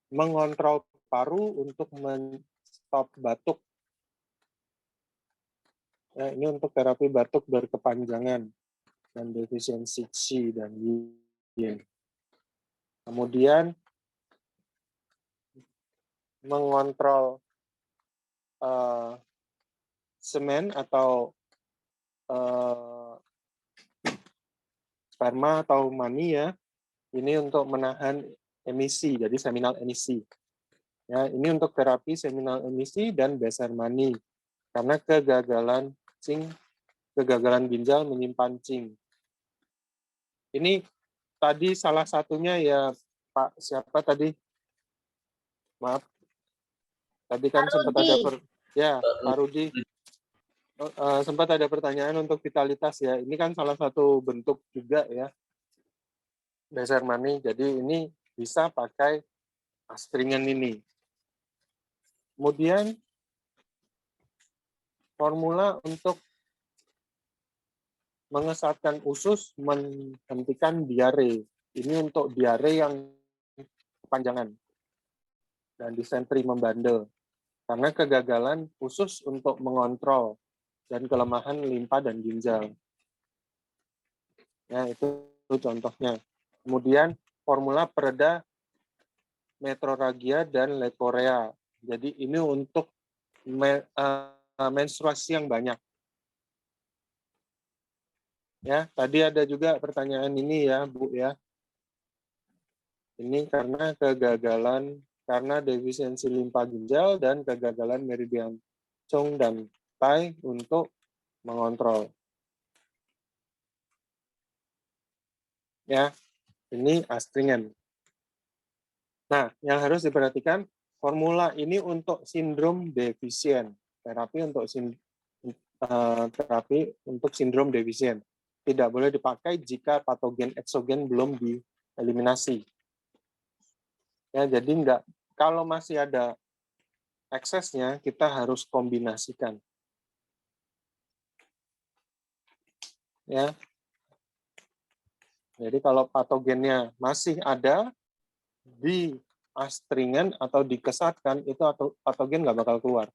mengontrol paru untuk men-stop batuk. Ya, ini untuk terapi batuk berkepanjangan dan defisiensi Qi dan Yin. Kemudian mengontrol semen atau sperma atau mani ya, ini untuk menahan emisi, jadi seminal emisi. Ya, ini untuk terapi seminal emisi dan beser mani karena kegagalan ginjal menyimpan cing. Ini tadi salah satunya ya Pak siapa tadi? Maaf. Tadi kan sempat ada Pak Rudi. Sempat ada pertanyaan untuk vitalitas ya. Ini kan salah satu bentuk juga ya. Beser mani. Jadi ini bisa pakai astringen ini. Kemudian formula untuk mengesatkan usus, menghentikan diare. Ini untuk diare yang kepanjangan dan disentri membandel. Karena kegagalan usus untuk mengontrol dan kelemahan limpa dan ginjal. Ya, itu contohnya. Kemudian formula pereda metroragia dan leukorea. Jadi ini untuk menstruasi yang banyak. Ya, tadi ada juga pertanyaan ini ya, Bu ya. Ini karena karena defisiensi limpa ginjal dan kegagalan meridian Chong dan Tai untuk mengontrol. Ya, ini astringen. Nah, yang harus diperhatikan, formula ini untuk sindrom defisien. Terapi untuk sindrom defisien. Tidak boleh dipakai jika patogen eksogen belum dieliminasi. Ya, jadi kalau masih ada eksesnya, kita harus kombinasikan. Ya. Jadi kalau patogennya masih ada di astringen atau dikesatkan, itu patogen nggak bakal keluar.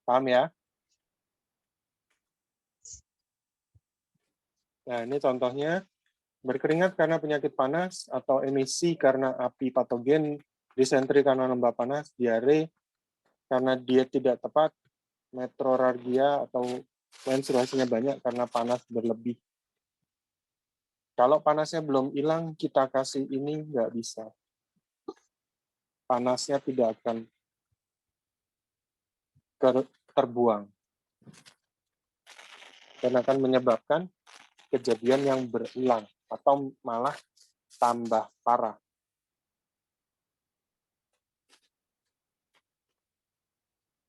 Paham ya? Nah, ini contohnya. Berkeringat karena penyakit panas atau emisi karena api patogen, disentri karena lembab panas, diare karena diet tidak tepat, metrorargia atau menstruasinya banyak karena panas berlebih. Kalau panasnya belum hilang, kita kasih ini nggak bisa. Panasnya tidak akan terbuang. Dan akan menyebabkan kejadian yang berulang atau malah tambah parah.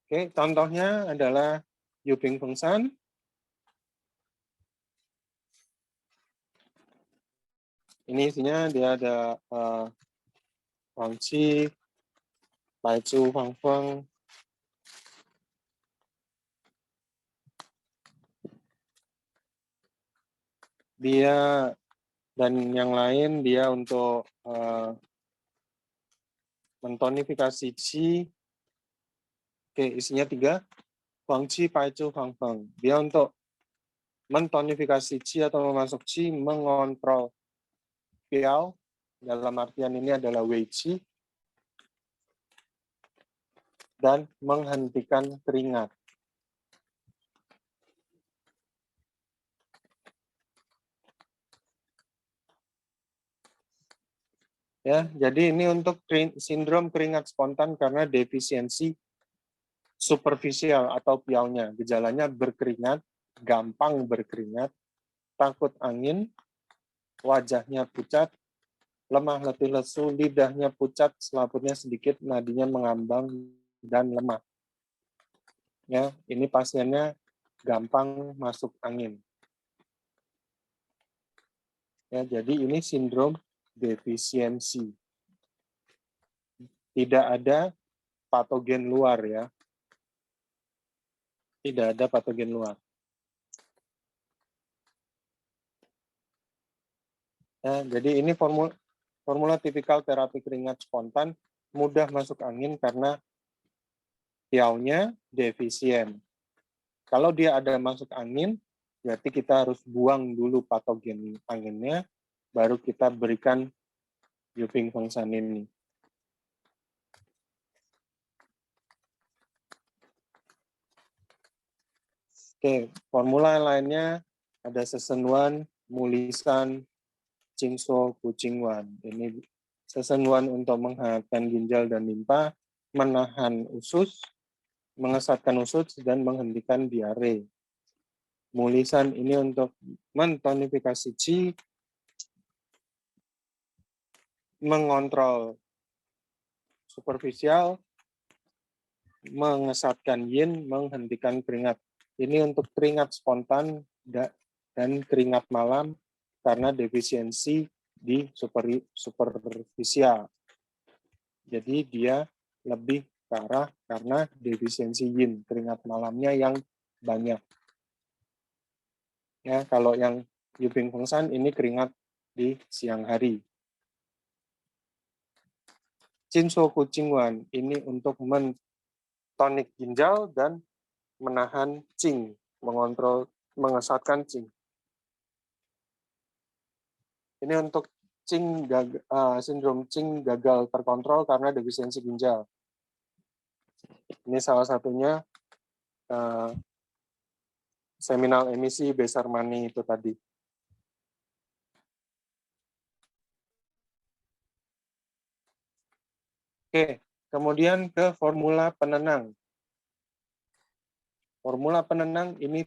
Oke, contohnya adalah Yuping Fengshan. Ini isinya dia ada Wangqi, Baizu, Fangfeng, dia dan yang lain dia untuk mentonifikasi qi. Oke, isinya 3. Wangqi, Baizu, Fangfeng. Dia untuk mentonifikasi qi atau memasuk qi, mengontrol piao, dalam artian ini adalah wei qi, dan menghentikan keringat. Ya, jadi ini untuk sindrom keringat spontan karena defisiensi superficial atau piaunya. Gejalanya berkeringat, gampang berkeringat, takut angin, wajahnya pucat, lemah letih lesu, lidahnya pucat, selaputnya sedikit, nadinya mengambang dan lemah. Ya, ini pasiennya gampang masuk angin. Ya, jadi ini sindrom defisiensi. Tidak ada patogen luar ya. Tidak ada patogen luar. Ya, jadi ini formula tipikal terapi keringat spontan, mudah masuk angin karena piaunya defisien. Kalau dia ada masuk angin, berarti kita harus buang dulu patogen anginnya, baru kita berikan Yuping Fengshan ini. Oke, formula lainnya ada Sesenwan, Mulisan, Qingsuo, Kucingwan. Ini Sesenwan untuk menghangatkan ginjal dan limpa, menahan usus, mengesatkan usus, dan menghentikan diare. Mulisan ini untuk mentonifikasi qi, mengontrol superficial, mengesatkan yin, menghentikan keringat. Ini untuk keringat spontan dan keringat malam karena defisiensi di superficial. Jadi dia lebih ke arah karena defisiensi yin, keringat malamnya yang banyak. Ya, kalau yang Yuping Fengshan ini keringat di siang hari. Qingsuo Kucingwan ini untuk mentonik ginjal dan menahan qing, mengontrol, mengesatkan qing. Ini untuk sindrom qing gagal terkontrol karena defisiensi ginjal. Ini salah satunya seminal emisi Besarmani itu tadi. Oke, kemudian ke formula penenang. Formula penenang ini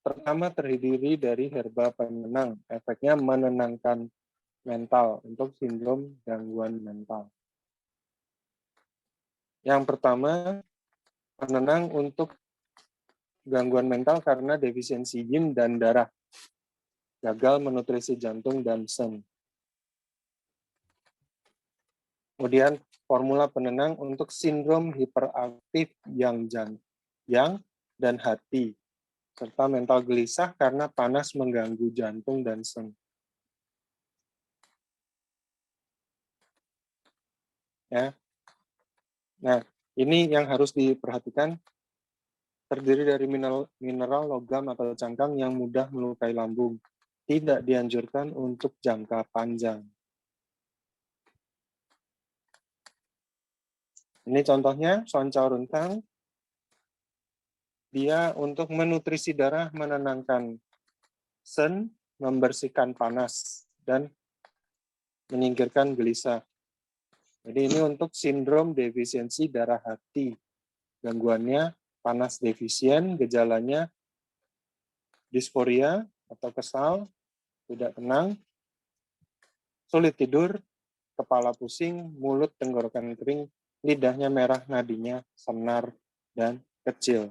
pertama terdiri dari herba penenang, efeknya menenangkan mental untuk sindrom gangguan mental. Yang pertama, penenang untuk gangguan mental karena defisiensi yin dan darah, gagal menutrisi jantung dan sen. Kemudian formula penenang untuk sindrom hiperaktif yang dan hati, serta mental gelisah karena panas mengganggu jantung dan sen. Ya. Nah, ini yang harus diperhatikan, terdiri dari mineral, logam, atau cangkang yang mudah melukai lambung. Tidak dianjurkan untuk jangka panjang. Ini contohnya, soancau rentang. Dia untuk menutrisi darah, menenangkan sen, membersihkan panas, dan menyingkirkan gelisah. Jadi ini untuk sindrom defisiensi darah hati. Gangguannya panas defisien, gejalanya disforia atau kesal, tidak tenang, sulit tidur, kepala pusing, mulut tenggorokan kering, lidahnya merah, nadinya senar dan kecil.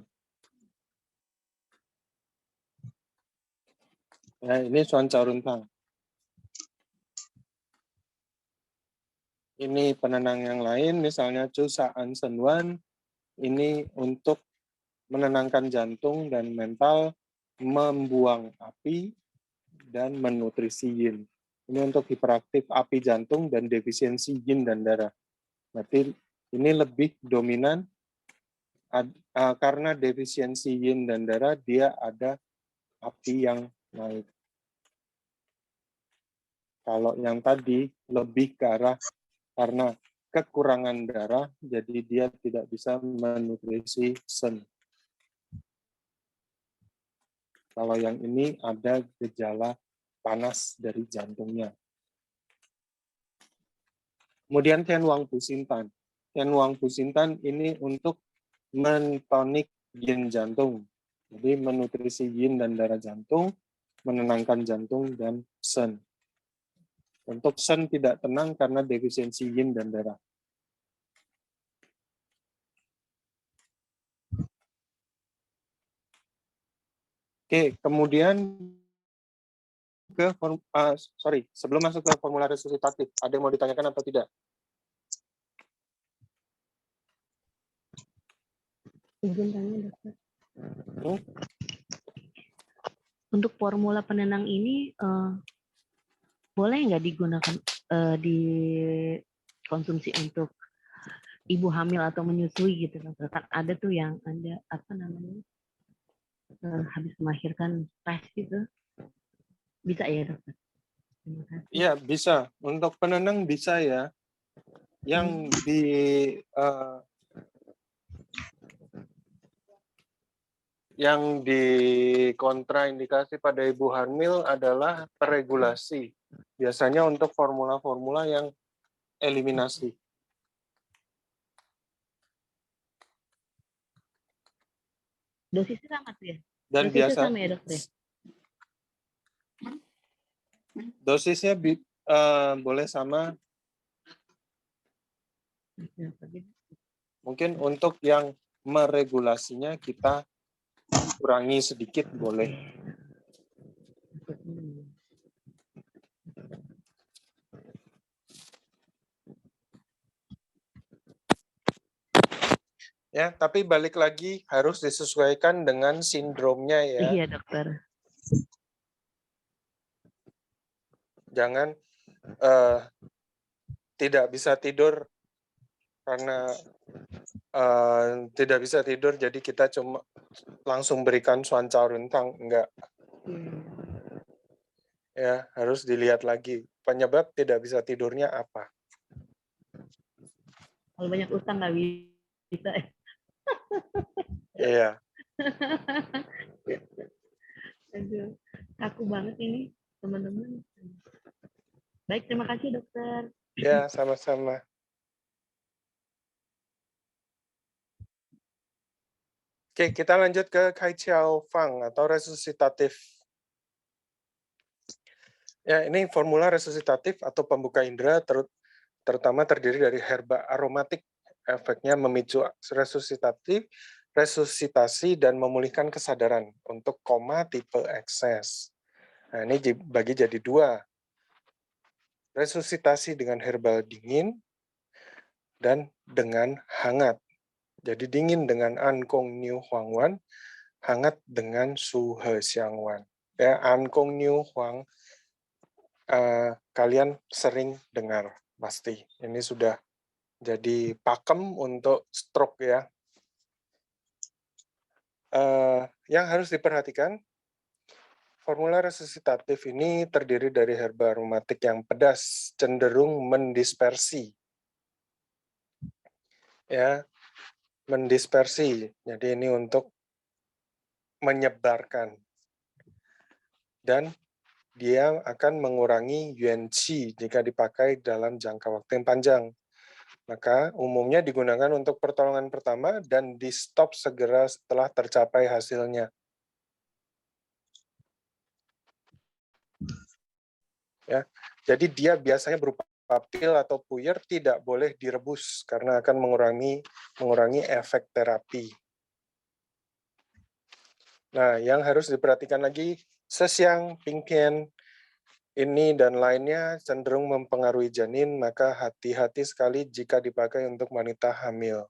Nah, ini soancau rentang. Ini penenang yang lain, misalnya Cusaan Senwan, ini untuk menenangkan jantung dan mental, membuang api, dan menutrisi yin. Ini untuk hiperaktif api jantung dan defisiensi yin dan darah. Berarti ini lebih dominan karena defisiensi yin dan darah, dia ada api yang naik. Kalau yang tadi lebih ke arah karena kekurangan darah, jadi dia tidak bisa menutrisi sen. Kalau yang ini ada gejala panas dari jantungnya. Kemudian Tianwang Pusintan. Tianwang Pusintan ini untuk mentonik yin jantung. Jadi menutrisi yin dan darah jantung, menenangkan jantung dan sen. Untuk sen tidak tenang karena defisiensi yin dan darah. Oke, kemudian sebelum masuk ke formula resusitatif, ada yang mau ditanyakan atau tidak? Izin tanya, dokter. Untuk formula penenang ini boleh nggak digunakan dikonsumsi untuk ibu hamil atau menyusui gitu, dokter? Kan ada tuh yang ada apa namanya habis melahirkan stres gitu, bisa ya, dokter? Terima kasih. Iya, bisa. Untuk penenang bisa ya. Yang di kontraindikasi pada ibu hamil adalah peregulasi. Biasanya untuk formula-formula yang eliminasi. Dosisnya sama tuh ya? Dan Dosisnya biasa sama ya, dokter? dosisnya boleh sama. Mungkin untuk yang meregulasinya kita kurangi sedikit boleh. Ya, tapi balik lagi harus disesuaikan dengan sindromnya ya. Iya, dokter. Jangan tidak bisa tidur karena tidak bisa tidur, jadi kita cuma langsung berikan soancau rentang, enggak. Ya, harus dilihat lagi penyebab tidak bisa tidurnya apa. Kalau banyak utang nggak bisa. Iya. Aduh, kaku banget ini teman-teman. Baik, terima kasih dokter. Ya, sama-sama. Oke, kita lanjut ke Kai Chiao Fang atau resusitatif. Ya, ini formula resusitatif atau pembuka indera terutama terdiri dari herba aromatik. Efeknya memicu resusitasi dan memulihkan kesadaran untuk koma tipe ekses. Nah, ini dibagi jadi dua. Resusitasi dengan herbal dingin dan dengan hangat. Jadi dingin dengan Ankong Niu Huangwan, hangat dengan Su He Xiangwan. Ya, Ankong Niu Huang kalian sering dengar pasti. Ini sudah jadi pakem untuk stroke ya. Yang harus diperhatikan, formula resusitatif ini terdiri dari herba aromatik yang pedas, cenderung mendispersi. Ya, mendispersi. Jadi ini untuk menyebarkan. Dan dia akan mengurangi yuanqi jika dipakai dalam jangka waktu yang panjang. Maka umumnya digunakan untuk pertolongan pertama dan di-stop segera setelah tercapai hasilnya. Ya, jadi dia biasanya berupa pil atau puyer, tidak boleh direbus karena akan mengurangi efek terapi. Nah, yang harus diperhatikan lagi, sesiang, pingpian, ini dan lainnya cenderung mempengaruhi janin, maka hati-hati sekali jika dipakai untuk wanita hamil.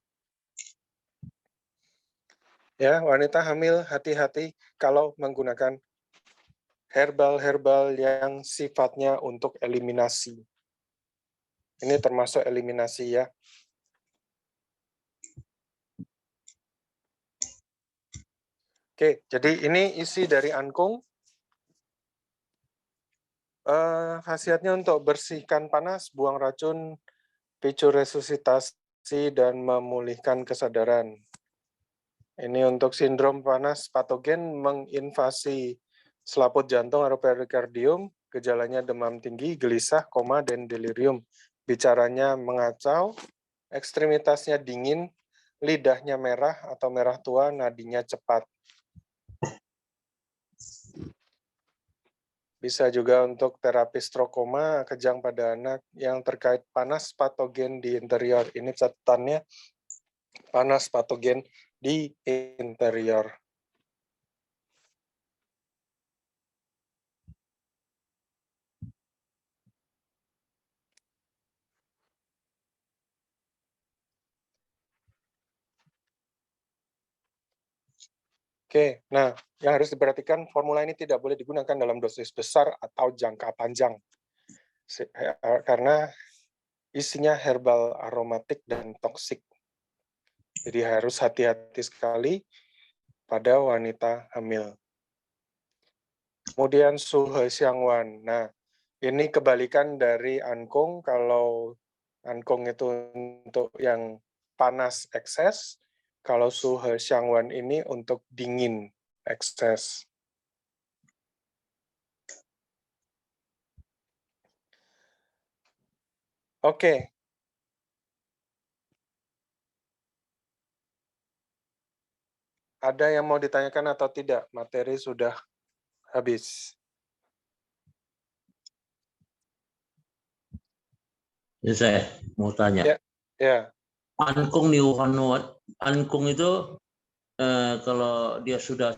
Ya, wanita hamil hati-hati kalau menggunakan herbal-herbal yang sifatnya untuk eliminasi. Ini termasuk eliminasi ya. Oke, jadi ini isi dari angkung. Khasiatnya untuk bersihkan panas, buang racun, picu resusitasi, dan memulihkan kesadaran. Ini untuk sindrom panas patogen menginvasi selaput jantung atau perikardium, gejalanya demam tinggi, gelisah, koma, dan delirium. Bicaranya mengacau, ekstremitasnya dingin, lidahnya merah atau merah tua, nadinya cepat. Bisa juga untuk terapi stroke koma, kejang pada anak yang terkait panas patogen di interior. Ini catatannya, panas patogen di interior. Oke, nah yang harus diperhatikan, formula ini tidak boleh digunakan dalam dosis besar atau jangka panjang. Karena isinya herbal aromatik dan toksik. Jadi harus hati-hati sekali pada wanita hamil. Kemudian Su He Xiangwan. Nah, ini kebalikan dari angkung. Kalau angkung itu untuk yang panas ekses, kalau Su He Xiangwan ini untuk dingin ekses. Oke. Ada yang mau ditanyakan atau tidak? Materi sudah habis. Ya, saya mau tanya. Ya. Angkung angkung itu kalau dia sudah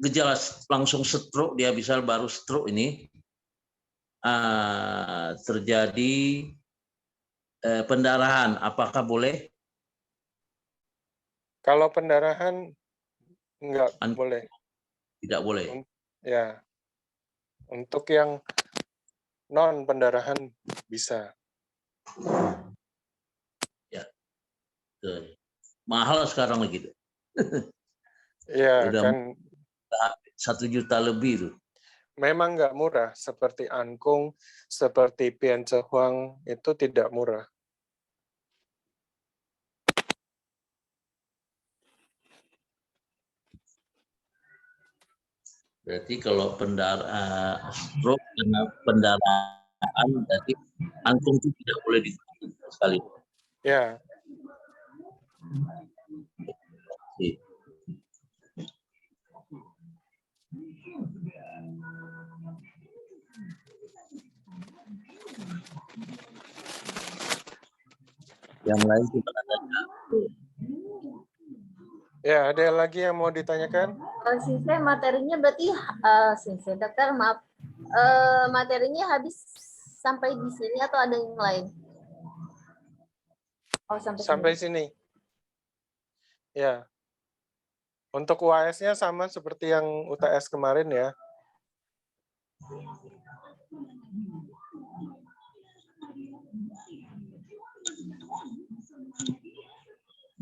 gejala langsung stroke, dia bisa baru stroke ini terjadi pendarahan, apakah boleh? Kalau pendarahan enggak boleh. Tidak boleh. Ya. Untuk yang non pendarahan bisa. Ya. Mahal sekarang begitu. Iya, Udah kan 1 juta lebih tuh. memang nggak murah, seperti angkung, seperti piancehuang, itu tidak murah. Berarti kalau stroke karena pendarahan, berarti angkung itu tidak boleh digunakan sekali. Ya. Yang lain tidak ada. Ya, ada lagi yang mau ditanyakan? Sensei, materinya berarti Sensei, dokter maaf, materinya habis sampai di sini atau ada yang lain? Oh, Sampai sini. Ya. Untuk UAS-nya sama seperti yang UTS kemarin ya.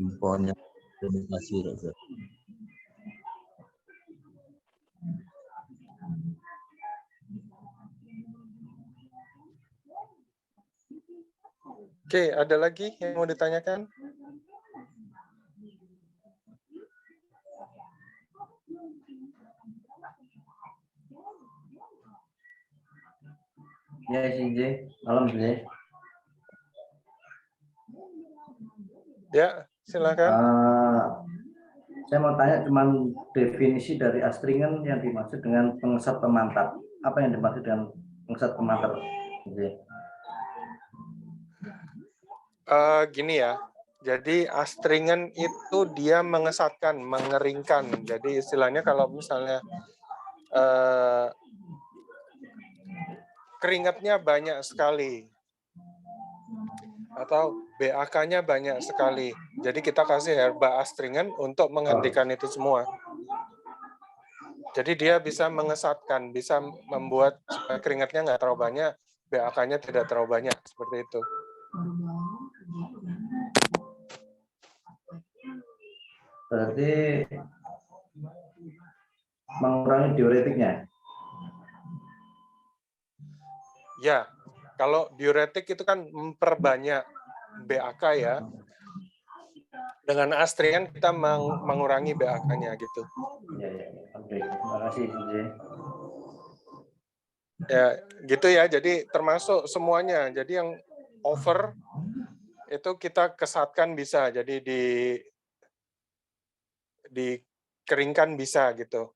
infonya. Terima kasih, Dokter. Oke, ada lagi yang mau ditanyakan? Ya, SIJ. Malam, SIJ. Ya, silakan. Saya mau tanya cuman definisi dari astringen yang dimaksud dengan pengesat pemantap. Apa yang dimaksud dengan pengesat pemantap? SIJ? Gini ya, jadi astringen itu dia mengesatkan, mengeringkan. Jadi istilahnya kalau misalnya keringatnya banyak sekali atau BAK-nya banyak sekali. Jadi kita kasih herba astringen untuk menghentikan itu semua. Jadi dia bisa mengesatkan, bisa membuat supaya keringatnya nggak terlalu banyak, BAK-nya tidak terlalu banyak, seperti itu. Berarti mengurangi diuretiknya. Ya, kalau diuretik itu kan memperbanyak BAK ya. Dengan astringen kita mengurangi BAK-nya gitu. Ya. Oke, terima kasih, SIJ. Ya, gitu ya. Jadi termasuk semuanya. Jadi yang over itu kita kesatkan bisa. Jadi dikeringkan bisa gitu.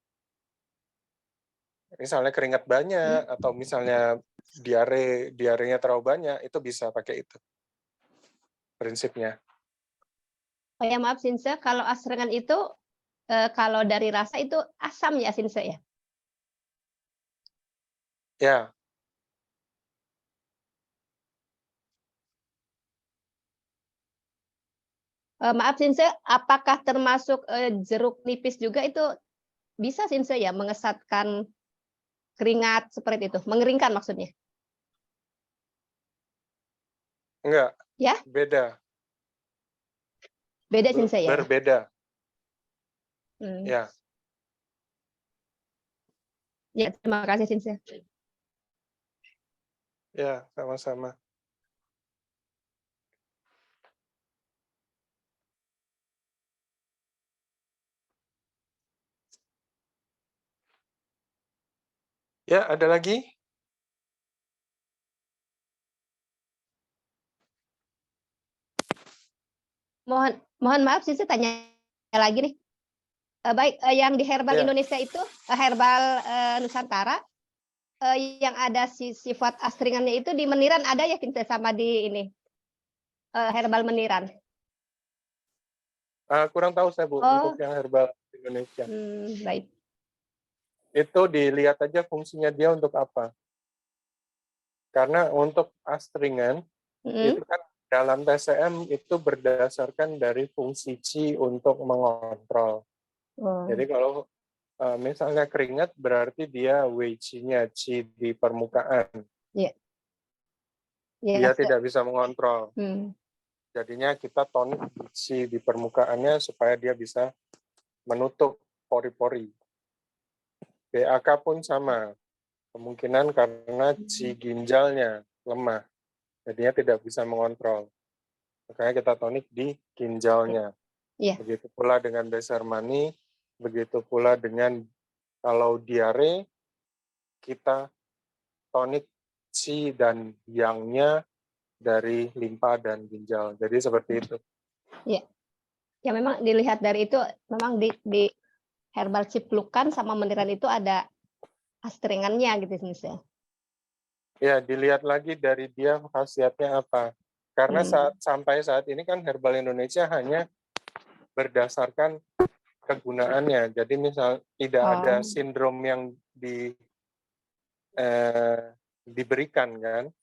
Misalnya keringat banyak atau misalnya diarenya terlalu banyak, itu bisa pakai itu. Prinsipnya. Oh ya maaf Sinse, kalau astringan itu kalau dari rasa itu asam ya Sinse ya? Ya, Maaf Sinse, apakah termasuk jeruk nipis juga itu bisa Sinse ya mengesatkan keringat seperti itu, mengeringkan maksudnya? enggak. Ya? Beda. Beda Sinse ya? Berbeda. Hmm. Ya. Ya, terima kasih Sinse. Ya, sama-sama. Ya, ada lagi? Mohon maaf Sinse tanya lagi nih. Baik, yang di Herbal Ya. Indonesia itu Herbal Nusantara yang ada sifat astringannya itu di Meniran ada ya Sinse sama di ini Herbal Meniran. Kurang tahu saya, Bu, untuk yang herbal Indonesia. Baik. Itu dilihat aja fungsinya dia untuk apa. Karena untuk astringan, itu kan dalam TCM itu berdasarkan dari fungsi Qi untuk mengontrol. Jadi kalau misalnya keringat berarti dia Wei Qi-nya, Qi di permukaan. Iya. Dia tidak bisa mengontrol. Hmm. Jadinya kita tonik Qi di permukaannya supaya dia bisa menutup pori-pori. BAK pun sama. Kemungkinan karena Qi ginjalnya lemah. Jadinya tidak bisa mengontrol. Makanya kita tonik di ginjalnya. Iya. Begitu pula dengan Besarmani, begitu pula dengan kalau diare, kita tonik Qi dan Yang-nya dari limpa dan ginjal. Jadi seperti itu. Iya. Ya memang dilihat dari itu, memang di herbal ciplukan sama Meniran itu ada astringannya gitu misalnya. Ya, dilihat lagi dari dia khasiatnya apa. Karena sampai saat ini kan herbal Indonesia hanya berdasarkan kegunaannya. Jadi misal tidak ada sindrom yang diberikan kan.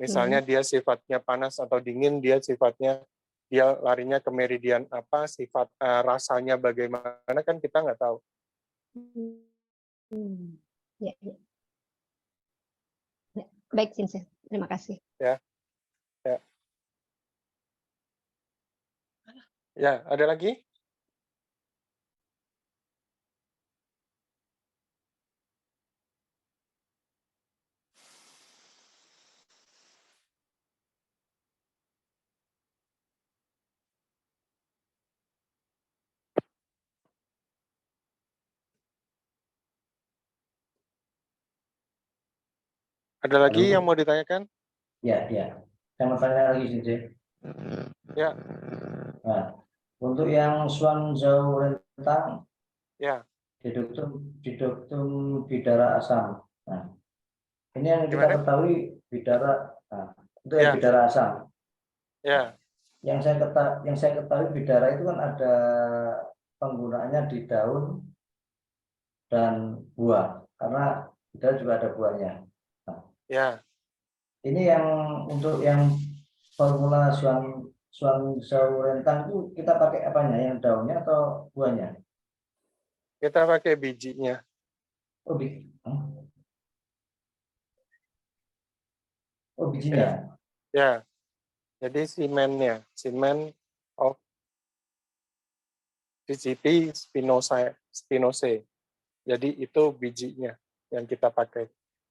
Misalnya dia sifatnya panas atau dingin, dia larinya ke meridian apa, sifat rasanya bagaimana kan kita nggak tahu. Ya, ya. Ya. Baik, Sinse. Terima kasih. Ya. Ya, ada lagi? Ada lagi Halo? yang mau ditanyakan? Ya, ya. Saya mau tanya lagi, Sinse. Ya, Nah, untuk yang Swanzhou rentang ya. diduktum bidara asam. Nah, ini yang kita Gimana? ketahui bidara. Nah, itu yang Ya, bidara asam. ya. Yang saya ketahui bidara itu kan ada penggunaannya di daun dan buah, karena bidara juga ada buahnya. Nah, Ya, ini yang untuk yang formula Swanzhou rentang itu kita pakai apanya? Yang daunnya atau buahnya? kita pakai bijinya. Oh, Ya, bijinya. ya. Jadi semen of VCP spinosae. Jadi itu bijinya yang kita pakai.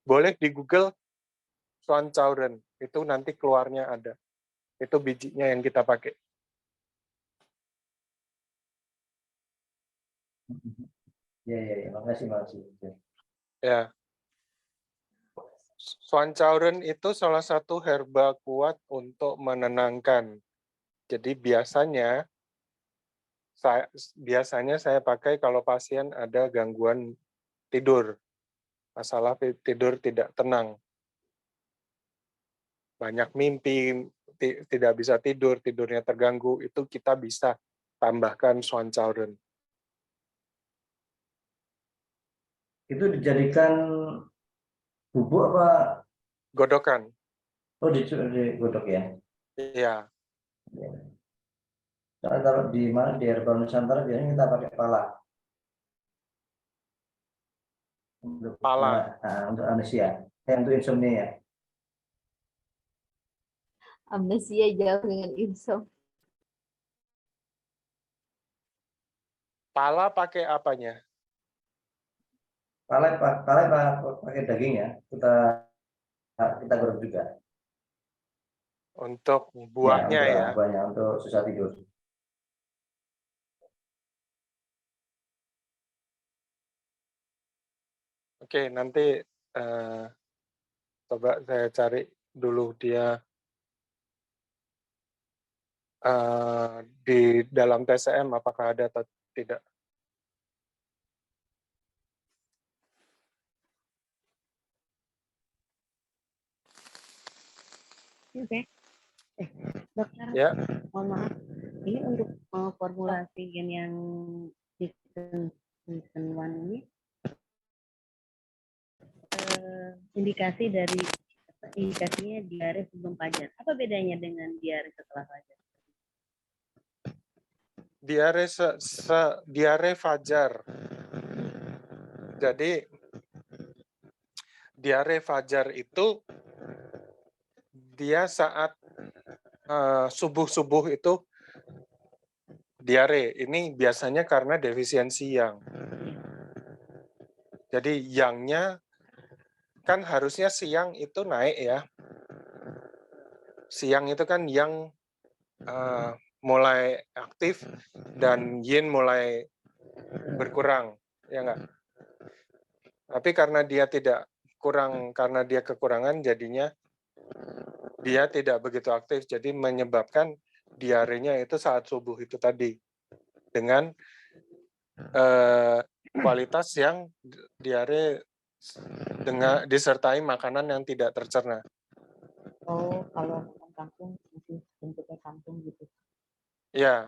Boleh di Google Swanzhauren, itu nanti keluarnya ada. Itu bijinya yang kita pakai. Ya. Makasih. Ya. Swanzhauren itu salah satu herba kuat untuk menenangkan. Jadi biasanya saya pakai kalau pasien ada gangguan tidur, masalah tidur tidak tenang, banyak mimpi, tidak bisa tidur, tidurnya terganggu, itu kita bisa tambahkan Swanzhauren. Itu dijadikan bubuk apa? Godokan. Oh, digodok ya. Iya, Soalnya kalau di mana di herbal Nusantara biasanya kita pakai pala pala. untuk amnesia, untuk insomnia. Amnesia jauh dengan insom. Pala pakai apanya? Pala pakai daging ya. Kita goreng juga. Untuk Ya, buahnya untuk ya. buahnya untuk susah tidur. Oke, nanti coba saya cari dulu dia di dalam TCM apakah ada atau tidak. Oke. Dokter, Ya, mohon maaf. Ini untuk formulasi gen yang Dickinson One ini indikasinya diare sebelum fajar. Apa bedanya dengan diare setelah fajar? diare fajar. Jadi diare fajar itu dia saat subuh-subuh itu diare. Ini biasanya karena defisiensi yang. Jadi yangnya kan harusnya siang itu naik ya. Siang itu kan yang mulai aktif dan yin mulai berkurang, ya enggak? Tapi karena dia kekurangan jadinya dia tidak begitu aktif, jadi menyebabkan diarenya itu saat subuh itu tadi dengan kualitas yang diare dengan disertai makanan yang tidak tercerna. Oh, kalau makan kangkung masih bentuknya kangkung gitu. Ya.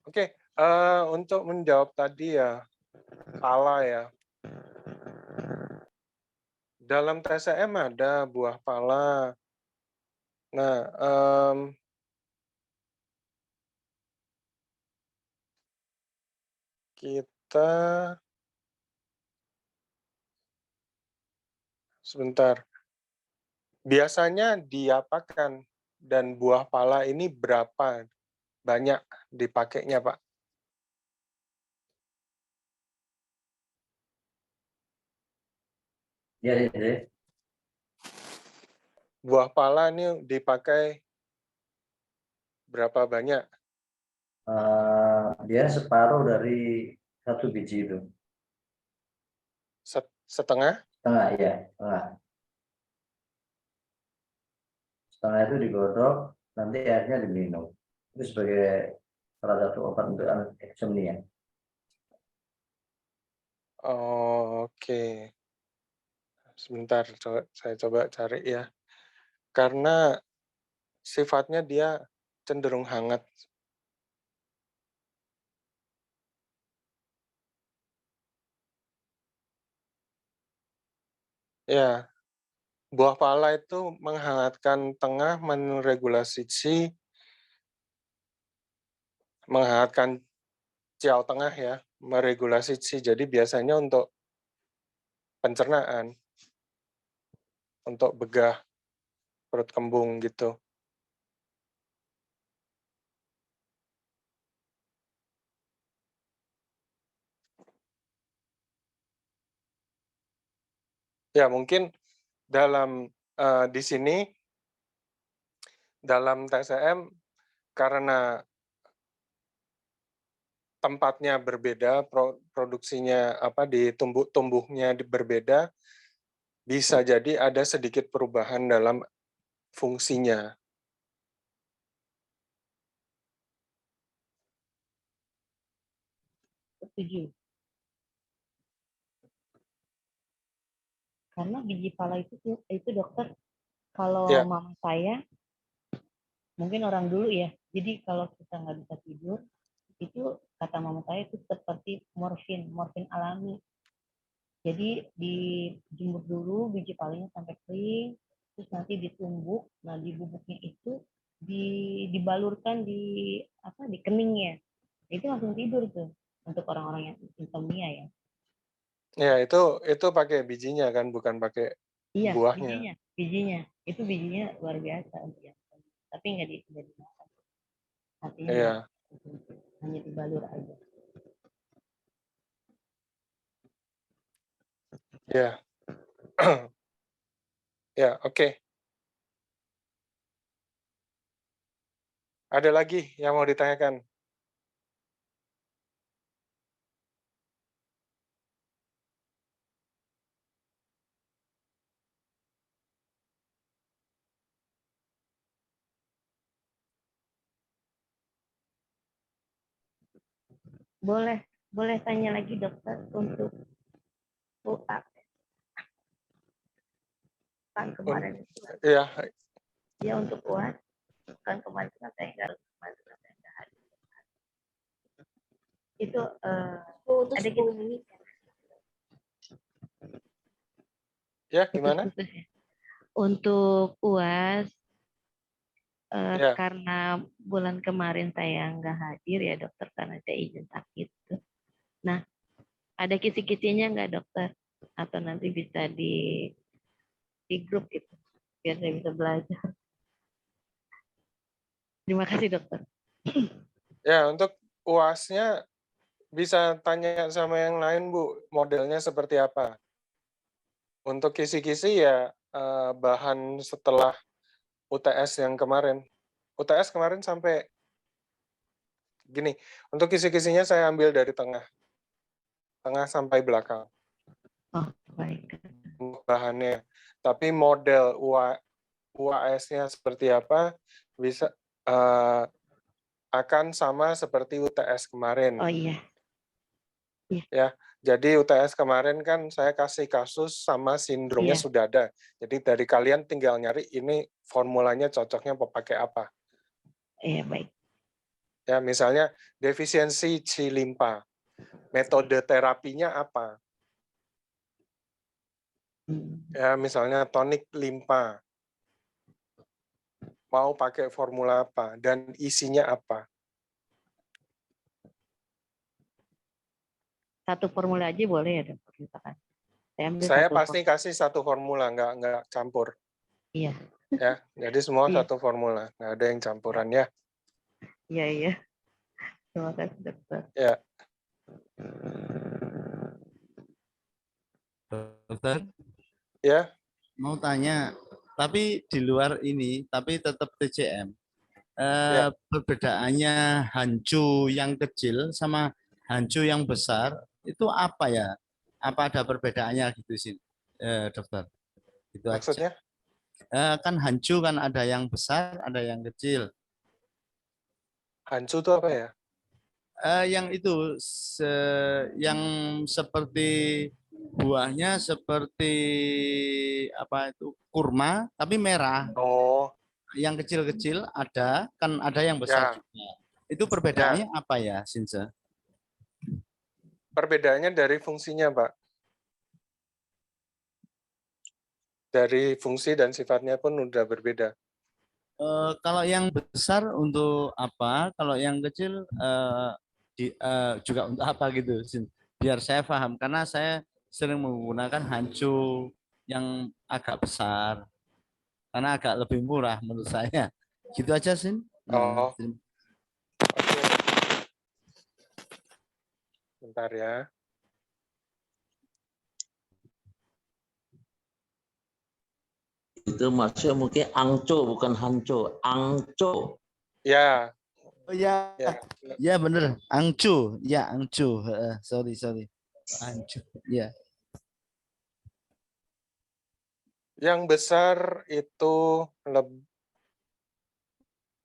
Oke, untuk menjawab tadi ya, pala ya. Dalam TCM ada buah pala. Nah, kita sebentar. Biasanya diapakan dan buah pala ini berapa banyak dipakainya, Pak? Ya, ya. Buah pala ini dipakai berapa banyak? Dia separuh dari 1 biji itu. Setengah? Setengah, ya, setengah. Setengah itu digodok, nanti airnya diminum. Itu sebagai salah satu obat untuk insomnia. Oke. Sebentar, saya coba cari ya. Karena sifatnya dia cenderung hangat. Ya, buah pala itu menghangatkan tengah, menghangatkan ciao tengah ya, meregulasi qi. Jadi biasanya untuk pencernaan, untuk begah, perut kembung gitu. Ya, mungkin dalam di sini dalam TSM karena tempatnya berbeda, produksinya di tumbuhnya berbeda, bisa jadi ada sedikit perubahan dalam fungsinya. Setuju. Karena biji pala itu dokter, kalau Ya. mama saya, mungkin orang dulu ya, jadi kalau kita nggak bisa tidur, itu kata mama saya itu seperti morfin alami. Jadi dijemur dulu biji palanya sampai kering, terus nanti ditumbuk. Nah di bubuknya itu dibalurkan di keningnya. Itu langsung tidur tuh untuk orang-orang yang insomnia ya. Ya, itu pakai bijinya kan, bukan pakai Iya, buahnya. bijinya. Itu bijinya luar biasa untuk yang insomnia. Tapi nggak dimakan. Artinya Iya. hanya dibalur aja. Ya. Ya, oke. Ada lagi yang mau ditanyakan? Boleh tanya lagi dokter untuk UA. Kan kemarin itu. Iya. Ya untuk UA, kan kemarin kan saya nggak hadir. Itu ada 10 menit. Ya, gimana? putus-putus ya. Untuk UAS, Ya. karena bulan kemarin saya nggak hadir ya dokter karena saya izin sakit. Nah, ada kisi-kisinya nggak dokter? Atau nanti bisa di grup gitu, biar saya bisa belajar. Terima kasih dokter. Ya, untuk UAS-nya bisa tanya sama yang lain, Bu, modelnya seperti apa. Untuk kisi-kisi ya bahan setelah UTS yang kemarin. UTS kemarin sampai gini, untuk kisi-kisinya saya ambil dari tengah sampai belakang. Oh, baik. Bahannya. Tapi model UAS-nya seperti apa bisa akan sama seperti UTS kemarin. Oh iya. Ya, jadi UTS kemarin kan saya kasih kasus sama sindromnya Iya. sudah ada. Jadi dari kalian tinggal nyari ini formulanya cocoknya pakai apa. Iya, baik. Ya, misalnya defisiensi C limpa. Metode terapinya apa? Ya, misalnya tonik limpa. Mau pakai formula apa dan isinya apa? satu formula aja boleh ya dokter? Misalkan saya ambil Saya satu pasti kasih satu formula, nggak campur. Iya, Ya, jadi semua Iya. satu formula, nggak ada yang campuran ya. iya. Terima kasih dokter. Ya, Dokter, ya, mau tanya, tapi di luar ini, tapi tetap TCM. Ya. Perbedaannya hancu yang kecil sama hancu yang besar itu apa ya? Apa ada perbedaannya gitu sih, dokter? Itu aja. maksudnya? Kan hancu kan ada yang besar, ada yang kecil. Hancu itu apa ya? Yang itu yang seperti buahnya seperti apa itu kurma tapi merah. Oh, Yang kecil-kecil ada, kan ada yang besar ya. juga. Itu perbedaannya apa ya, Sinse? Perbedaannya dari fungsinya, Pak. Dari fungsi dan sifatnya pun udah berbeda. Kalau yang besar untuk apa? Kalau yang kecil juga untuk apa gitu? Biar saya paham, karena saya sering menggunakan hancu yang agak besar. Karena agak lebih murah menurut saya. Gitu aja, Sin. Oh, oke. Bentar ya. Itu maksudnya mungkin angco bukan hanco, angco. Ya, Oh ya, ya. ya bener. Angcu, ya angcu. Sorry. Angcu, ya. Yang besar itu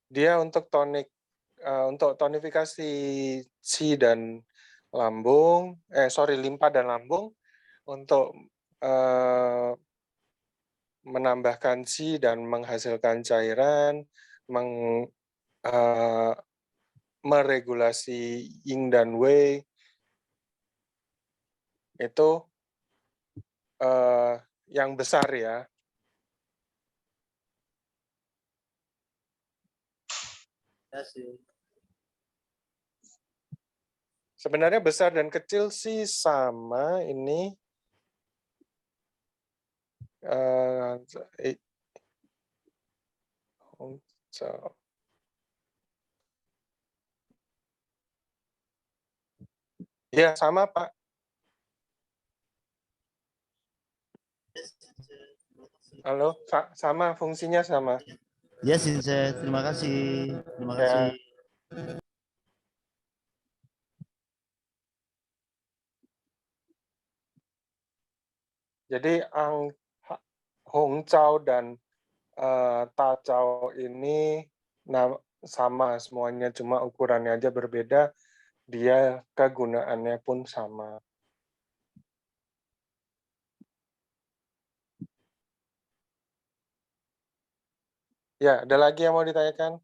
dia untuk untuk tonifikasi si dan lambung, limpa dan lambung, untuk menambahkan si dan menghasilkan cairan, meregulasi yin dan wei, itu yang besar ya. Sebenarnya besar dan kecil sih sama ini. Ya, sama, Pak. Halo, sama, fungsinya sama. Ya, Sinse. Terima kasih. Terima Ya. kasih. Jadi Hongzhou dan Tachao ini sama semuanya, cuma ukurannya aja berbeda, dia kegunaannya pun sama. Ya, ada lagi yang mau ditanyakan?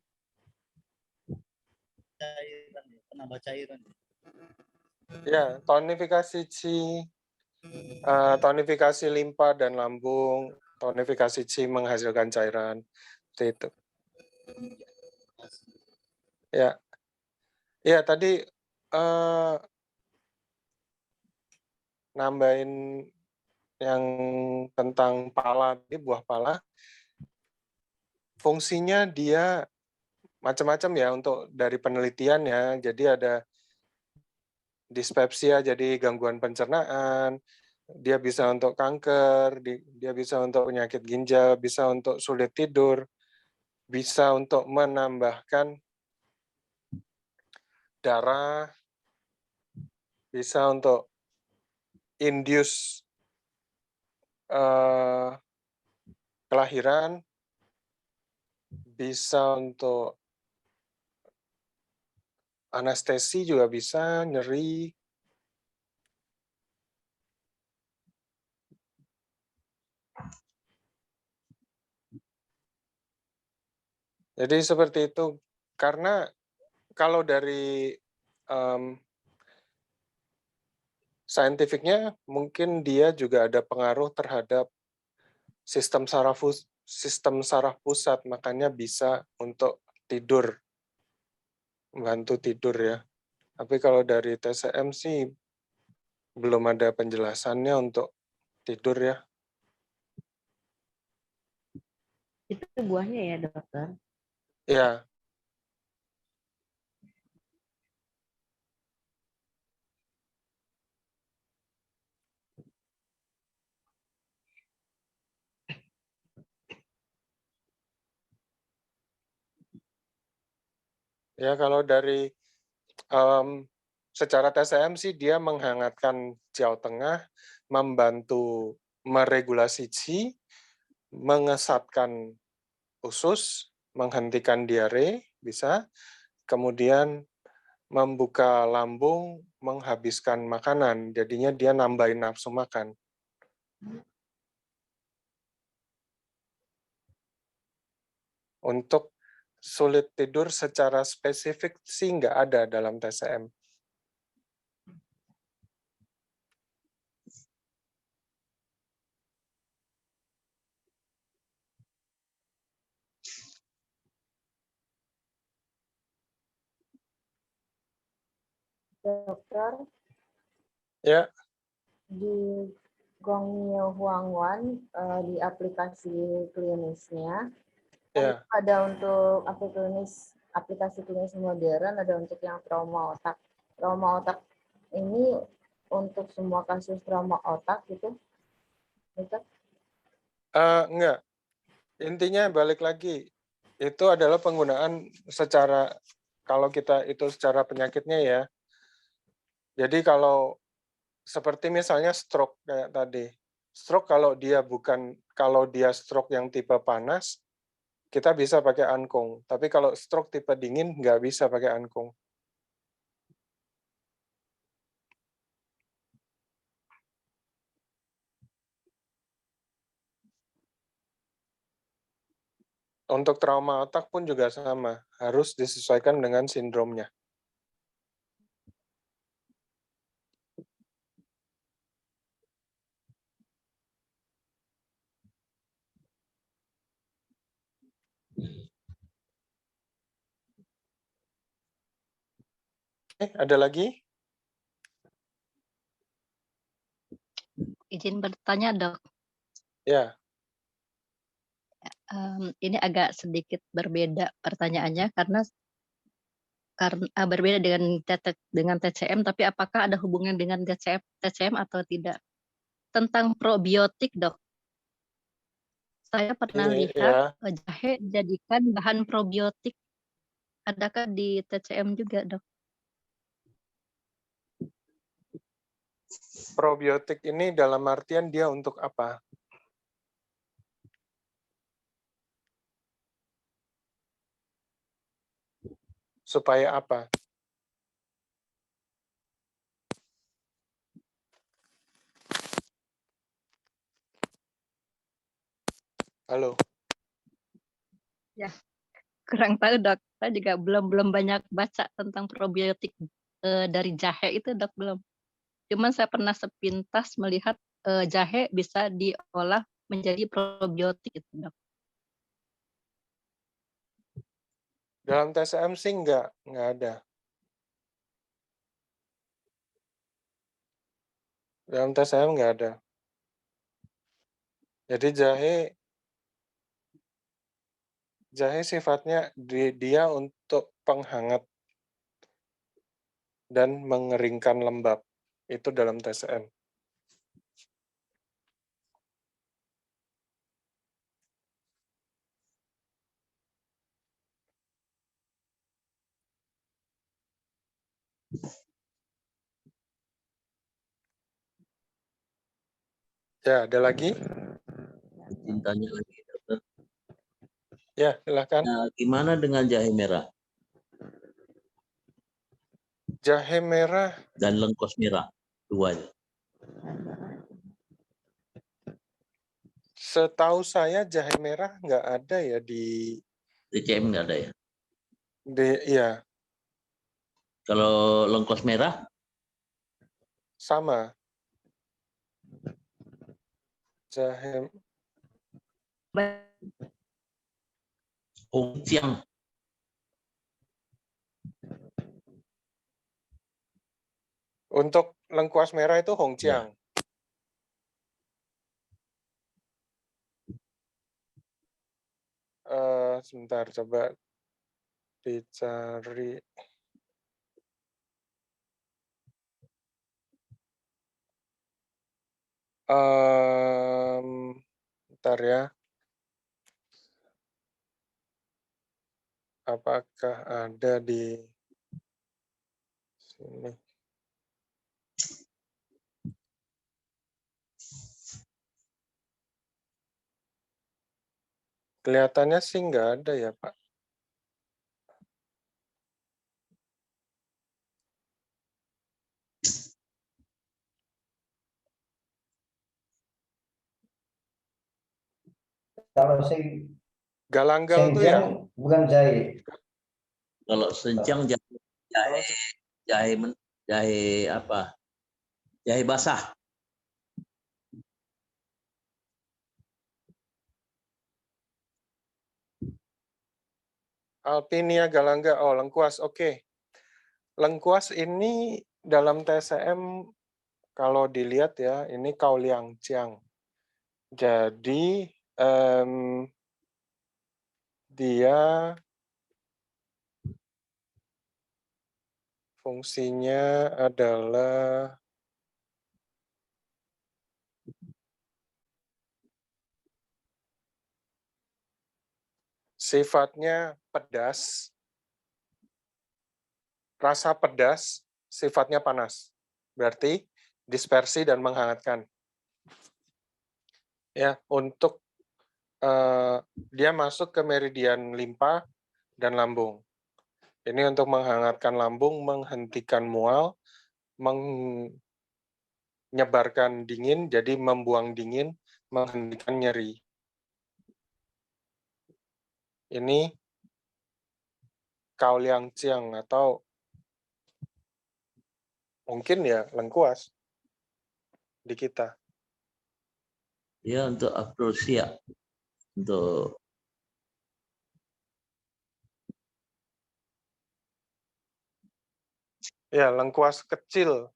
Penambah cairan. Ya, tonifikasi qi, tonifikasi limpa dan lambung, tonifikasi qi menghasilkan cairan, seperti itu. Ya, ya tadi nambahin yang tentang pala, buah pala, fungsinya dia macam-macam ya untuk dari penelitian ya. Jadi ada dispepsia, jadi gangguan pencernaan, dia bisa untuk kanker, dia bisa untuk penyakit ginjal, bisa untuk sulit tidur, bisa untuk menambahkan darah, bisa untuk induce kelahiran, bisa untuk anestesi juga bisa, nyeri. Jadi seperti itu, karena kalau dari saintifiknya mungkin dia juga ada pengaruh terhadap sistem saraf pusat, makanya bisa untuk tidur, membantu tidur ya. Tapi kalau dari TCM sih belum ada penjelasannya untuk tidur ya. Itu buahnya ya, dokter? Ya, ya kalau dari secara TCM sih dia menghangatkan jiao tengah, membantu meregulasi qi, mengesatkan usus, menghentikan diare, bisa. Kemudian membuka lambung, menghabiskan makanan. Jadinya dia nambahin nafsu makan. Untuk sulit tidur secara spesifik sih nggak ada dalam TCM. Dokter, Ya, di Gongyo Huangwan di aplikasi klinisnya ya. ada untuk aplikasi klinis modern, ada untuk yang trauma otak. Trauma otak ini untuk semua kasus trauma otak gitu. Dokter? Enggak. Intinya balik lagi, itu adalah penggunaan secara, kalau kita itu secara penyakitnya ya. Jadi kalau seperti misalnya stroke kayak tadi. Stroke kalau dia stroke yang tipe panas, kita bisa pakai ankung. Tapi kalau stroke tipe dingin, nggak bisa pakai ankung. Untuk trauma otak pun juga sama, harus disesuaikan dengan sindromnya. Ada lagi? Izin bertanya, Dok. Ya, Ini agak sedikit berbeda pertanyaannya karena berbeda dengan TCM, tapi apakah ada hubungan dengan TCM atau tidak? Tentang probiotik, Dok. Saya pernah ini lihat ya. jahe dijadikan bahan probiotik. Adakah di TCM juga, Dok? Probiotik ini dalam artian dia untuk apa? Supaya apa? Halo. Ya, kurang tahu, Dok. Saya juga belum banyak baca tentang probiotik dari jahe itu, Dok, belum. Cuman saya pernah sepintas melihat jahe bisa diolah menjadi probiotik itu, Dok. Dalam TCM sih nggak ada. Dalam TCM nggak ada. Jadi jahe sifatnya dia untuk penghangat dan mengeringkan lembab. Itu dalam TCM. Ya, ada lagi? Tanya lagi, dokter. Ya, silakan. Nah, gimana dengan jahe merah Jahe merah, dan lengkos merah? Duanya. setahu saya jahe merah nggak ada ya di TCM nggak ada ya? ya, Kalau lengkos merah, sama. Jahe Hongxiang. untuk lengkuas merah itu Hongjiang. Sebentar, coba dicari. Bentar ya. Apakah ada di sini? Kelihatannya sih nggak ada ya, Pak. Kalau sing Galanggal tuh ya? Senjang bukan jahe. Kalau sencang jahe apa? Jahe basah. Alpinia galangga, oh lengkuas, oke. Lengkuas ini dalam TSM kalau dilihat ya, ini Kaoliangjiang. Jadi dia fungsinya adalah sifatnya pedas, rasa pedas, sifatnya panas. Berarti dispersi dan menghangatkan. Ya, untuk dia masuk ke meridian limpa dan lambung. Ini untuk menghangatkan lambung, menghentikan mual, menyebarkan dingin, jadi membuang dingin, menghentikan nyeri. Ini Kaoliangjiang atau mungkin ya lengkuas di kita. Ya, untuk afrosia. Untuk Ya, lengkuas kecil,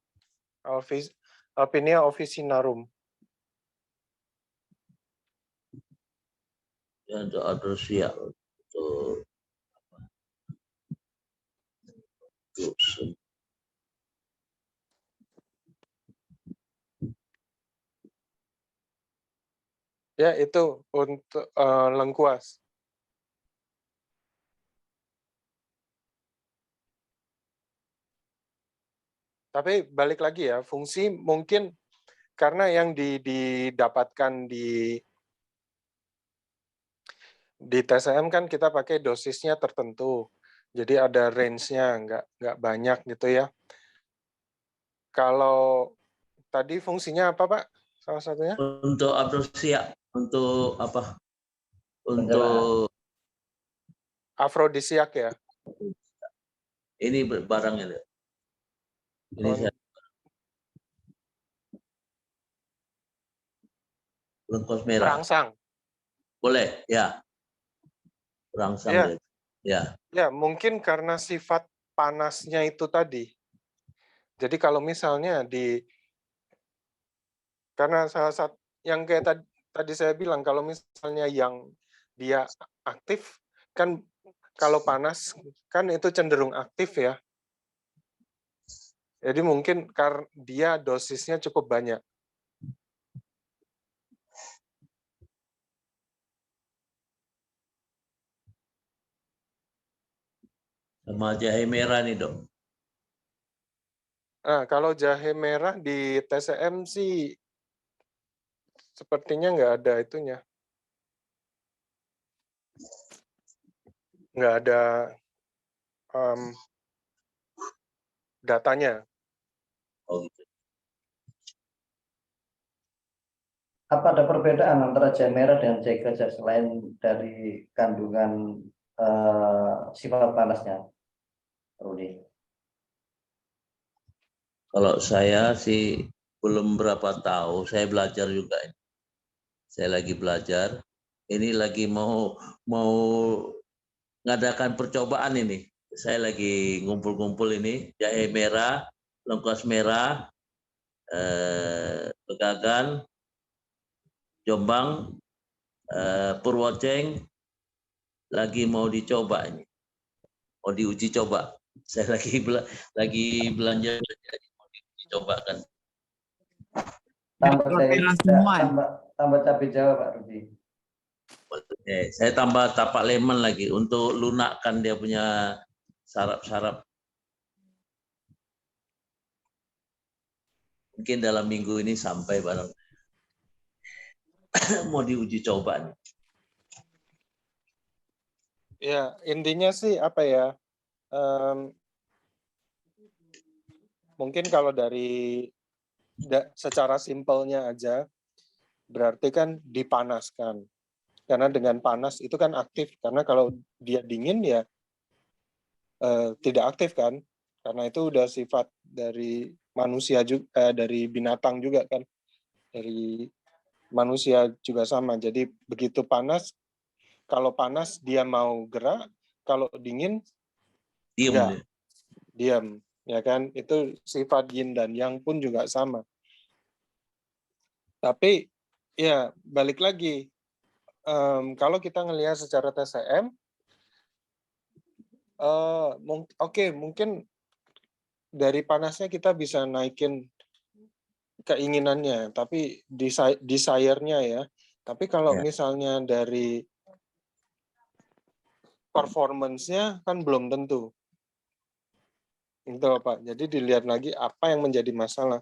Alpinia officinarum. ya, untuk afrosia. Untuk Ya, itu untuk lengkuas. Tapi balik lagi ya, fungsi mungkin karena yang didapatkan di TSM kan kita pakai dosisnya tertentu. Jadi ada range-nya, nggak banyak gitu ya. Kalau tadi fungsinya apa, Pak? Salah satunya? Untuk afrosia, untuk apa? Untuk afrodisiak ya. Ini barangnya. Ini saya lengkuas merah. Perangsang. Boleh, ya. Perangsang Ya. Ya. Ya, mungkin karena sifat panasnya itu tadi. Jadi kalau misalnya karena salah satu yang kayak tadi saya bilang, kalau misalnya yang dia aktif, kan kalau panas, kan itu cenderung aktif ya. Jadi mungkin karena dia dosisnya cukup banyak. Sama jahe merah nih, Dok. Nah, kalau jahe merah di TSM sih sepertinya nggak ada itunya. Nggak ada datanya. Oh, gitu. Apa ada perbedaan antara jahe merah dengan jahe gajah selain dari kandungan sifat panasnya, Rudi? Kalau saya sih belum berapa tahu, saya belajar juga. Saya lagi belajar. Ini lagi mau ngadakan percobaan ini. Saya lagi ngumpul-ngumpul ini, jahe merah, lengkuas merah, Pegagan, Jombang, Purwoceng lagi mau dicoba ini, mau diuji coba. Saya lagi belanja mau diuji coba kan. Tambah cabai Jawa Pak Rudi. Oke, saya tambah tapak lemon lagi untuk lunakkan dia punya sarap-sarap. Mungkin dalam minggu ini sampai barang. Mau diuji coba nih. Ya, intinya sih apa ya? Mungkin kalau dari secara simpelnya aja, berarti kan dipanaskan. Karena dengan panas itu kan aktif. Karena kalau dia dingin ya tidak aktif kan. Karena itu udah sifat dari manusia juga, dari binatang juga kan. Dari manusia juga sama. Jadi begitu panas, kalau panas dia mau gerak, kalau dingin enggak, diam, ya kan? Itu sifat yin dan yang pun juga sama. Tapi ya balik lagi, kalau kita ngelihat secara TCM, mungkin dari panasnya kita bisa naikin keinginannya, tapi desire-nya ya. Tapi kalau misalnya dari performance-nya kan belum tentu. Itu Pak. Jadi dilihat lagi apa yang menjadi masalah.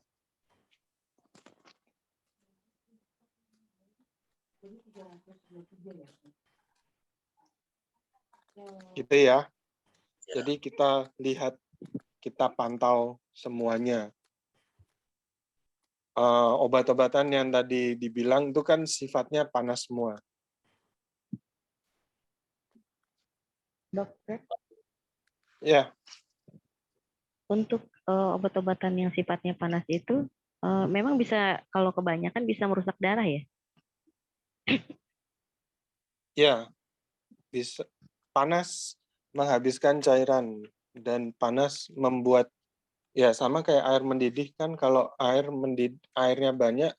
Gitu ya. Jadi kita lihat, kita pantau semuanya. Obat-obatan yang tadi dibilang itu kan sifatnya panas semua. Dokter, Ya. untuk obat-obatan yang sifatnya panas itu memang bisa, kalau kebanyakan bisa merusak darah ya? Ya, bisa. Panas menghabiskan cairan dan panas membuat, ya sama kayak air mendidih kan, kalau airnya banyak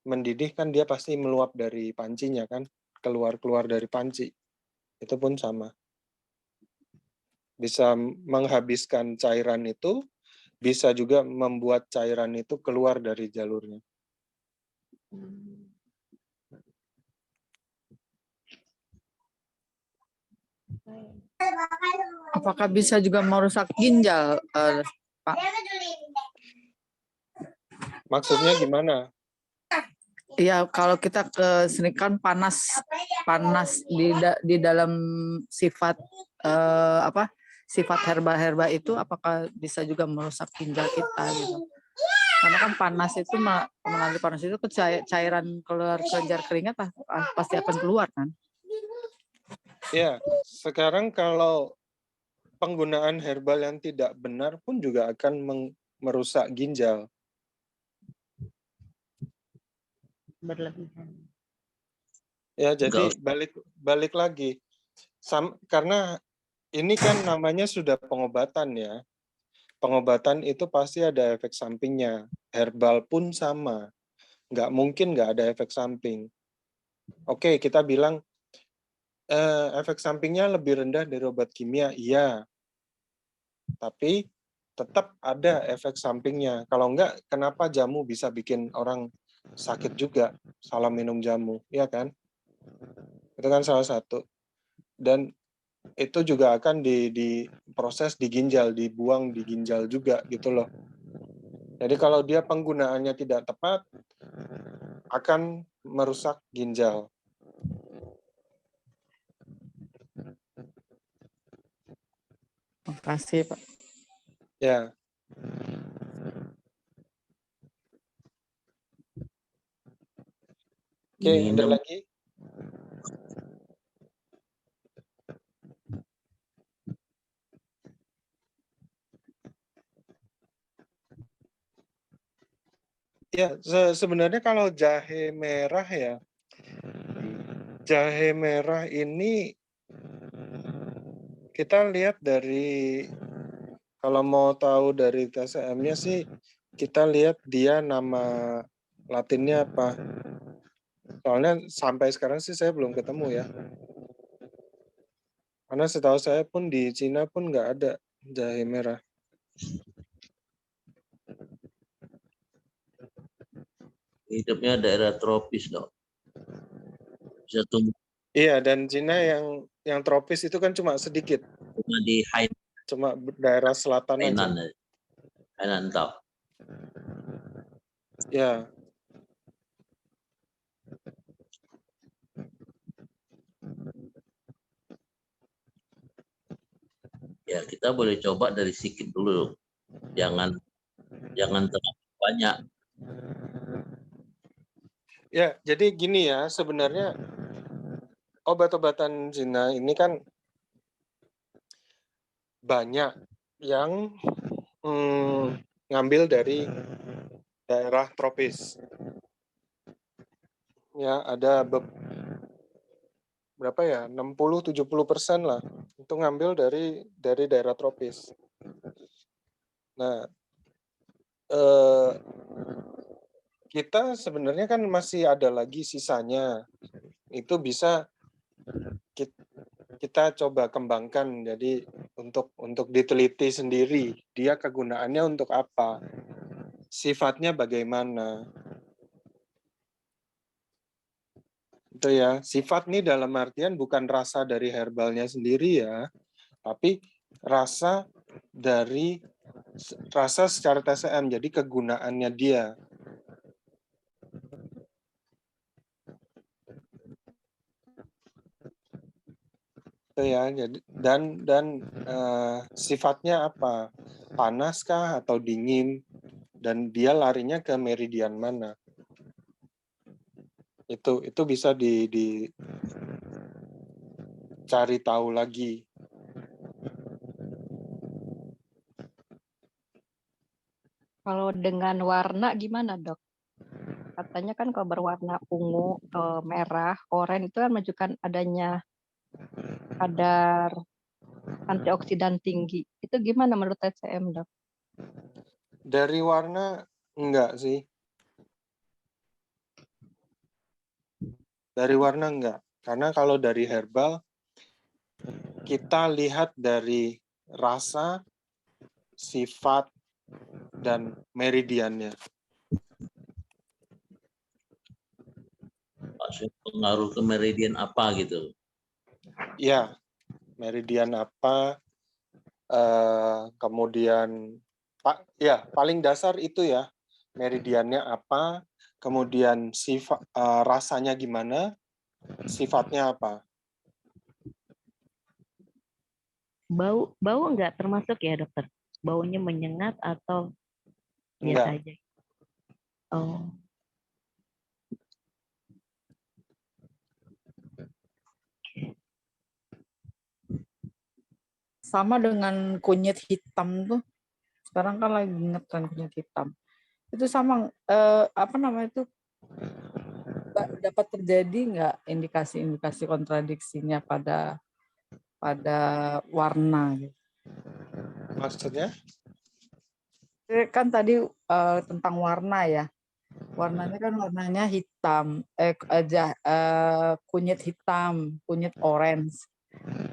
mendidih kan dia pasti meluap dari pancinya kan, keluar dari panci. Itu pun sama. Bisa menghabiskan cairan itu, bisa juga membuat cairan itu keluar dari jalurnya. Apakah bisa juga merusak ginjal, Pak? Maksudnya gimana? Ya, kalau kita ke sini kan panas di dalam sifat sifat herba-herba itu, apakah bisa juga merusak ginjal kita gitu? Karena kan panas itu melalui panas itu cairan kelenjar keringat pasti akan keluar kan? Ya, sekarang kalau penggunaan herbal yang tidak benar pun juga akan merusak ginjal. Berlebihan. Ya, jadi balik lagi. Karena ini kan namanya sudah pengobatan ya. Pengobatan itu pasti ada efek sampingnya. Herbal pun sama. Nggak mungkin nggak ada efek samping. Oke, kita bilang efek sampingnya lebih rendah dari obat kimia. Iya. Tapi tetap ada efek sampingnya. Kalau enggak, kenapa jamu bisa bikin orang sakit juga? Salah minum jamu, ya kan? Itu kan salah satu. Dan itu juga akan diproses di ginjal, dibuang di ginjal juga gitu loh. Jadi kalau dia penggunaannya tidak tepat, akan merusak ginjal. Terima kasih, Pak. Ya. Oke, ada lagi? Ya, sebenarnya kalau jahe merah ya, jahe merah ini kita lihat dari Kalau mau tahu dari TCM-nya sih, kita lihat dia nama Latinnya apa. Soalnya sampai sekarang sih saya belum ketemu ya. Karena setahu saya pun di Cina pun nggak ada jahe merah. Hidupnya daerah tropis, Dok. Bisa tumbuh Iya, dan Cina yang tropis itu kan cuma sedikit, cuma di cuma daerah selatan aja. Hainan Tao. Ya, Ya, kita boleh coba dari sedikit dulu. Jangan terlalu banyak. ya. Jadi gini ya, sebenarnya obat-obatan Cina ini kan banyak yang ngambil dari daerah tropis. Ya, ada berapa ya? 60-70% lah. Itu ngambil dari daerah tropis. Nah, kita sebenarnya kan masih ada lagi sisanya. Itu bisa kita coba kembangkan. Jadi untuk diteliti sendiri, dia kegunaannya untuk apa? Sifatnya bagaimana? Itu ya, sifat nih dalam artian bukan rasa dari herbalnya sendiri ya, tapi rasa secara TCM, jadi kegunaannya dia. Itu ya, jadi dan sifatnya apa? Panas kah atau dingin? Dan dia larinya ke meridian mana? Itu bisa dicari tahu lagi. Kalau dengan warna gimana, Dok? Katanya kan kalau berwarna ungu, merah, oranye itu kan menunjukkan adanya kadar antioksidan tinggi. Itu gimana menurut TCM, Dok? Dari warna enggak sih. Dari warna enggak. Karena kalau dari herbal kita lihat dari rasa, sifat, dan meridiannya. Maksudnya pengaruh ke meridian apa gitu. Ya, meridian apa, kemudian paling dasar itu ya, meridiannya apa, kemudian sifat rasanya gimana, sifatnya apa. Bau enggak termasuk ya, Dokter? Baunya menyengat atau biasa Enggak. aja? Oh. Sama dengan kunyit hitam tuh. Sekarang kan lagi ngetren kunyit hitam. Itu sama apa namanya itu dapat terjadi nggak indikasi-indikasi kontradiksinya pada warna gitu. Maksudnya? Kan tadi tentang warna ya. Warnanya kan warnanya hitam, kunyit hitam, kunyit orange.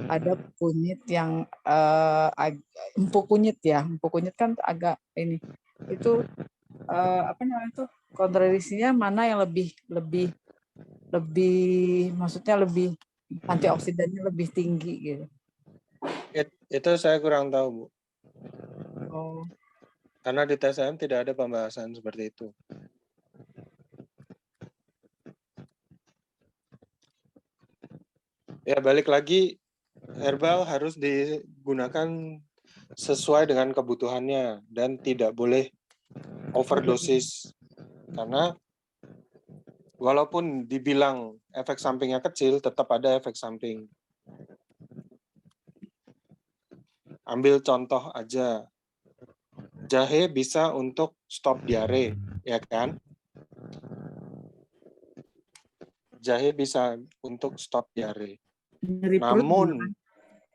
Ada kunyit yang empuk kunyit ya, empuk kunyit kan agak ini. Itu apa namanya itu kontradiksinya mana yang lebih maksudnya lebih antioksidannya lebih tinggi gitu. Itu saya kurang tahu, Bu. Oh. Karena di TCM tidak ada pembahasan seperti itu. Ya, balik lagi, herbal harus digunakan sesuai dengan kebutuhannya dan tidak boleh overdosis. Karena walaupun dibilang efek sampingnya kecil, tetap ada efek samping. Ambil contoh aja. Jahe bisa untuk stop diare, ya kan? Jahe bisa untuk stop diare. Namun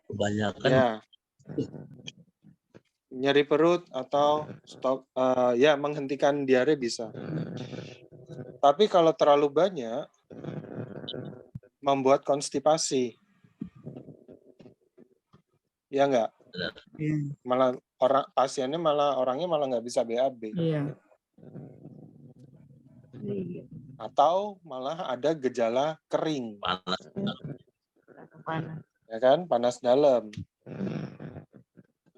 kebanyakan ya, nyeri perut atau ya menghentikan diare bisa. Tapi kalau terlalu banyak membuat konstipasi. Ya enggak? Iya. Malah orangnya malah nggak bisa BAB. Iya. Atau malah ada gejala kering. Panas. Ya kan? Panas dalam.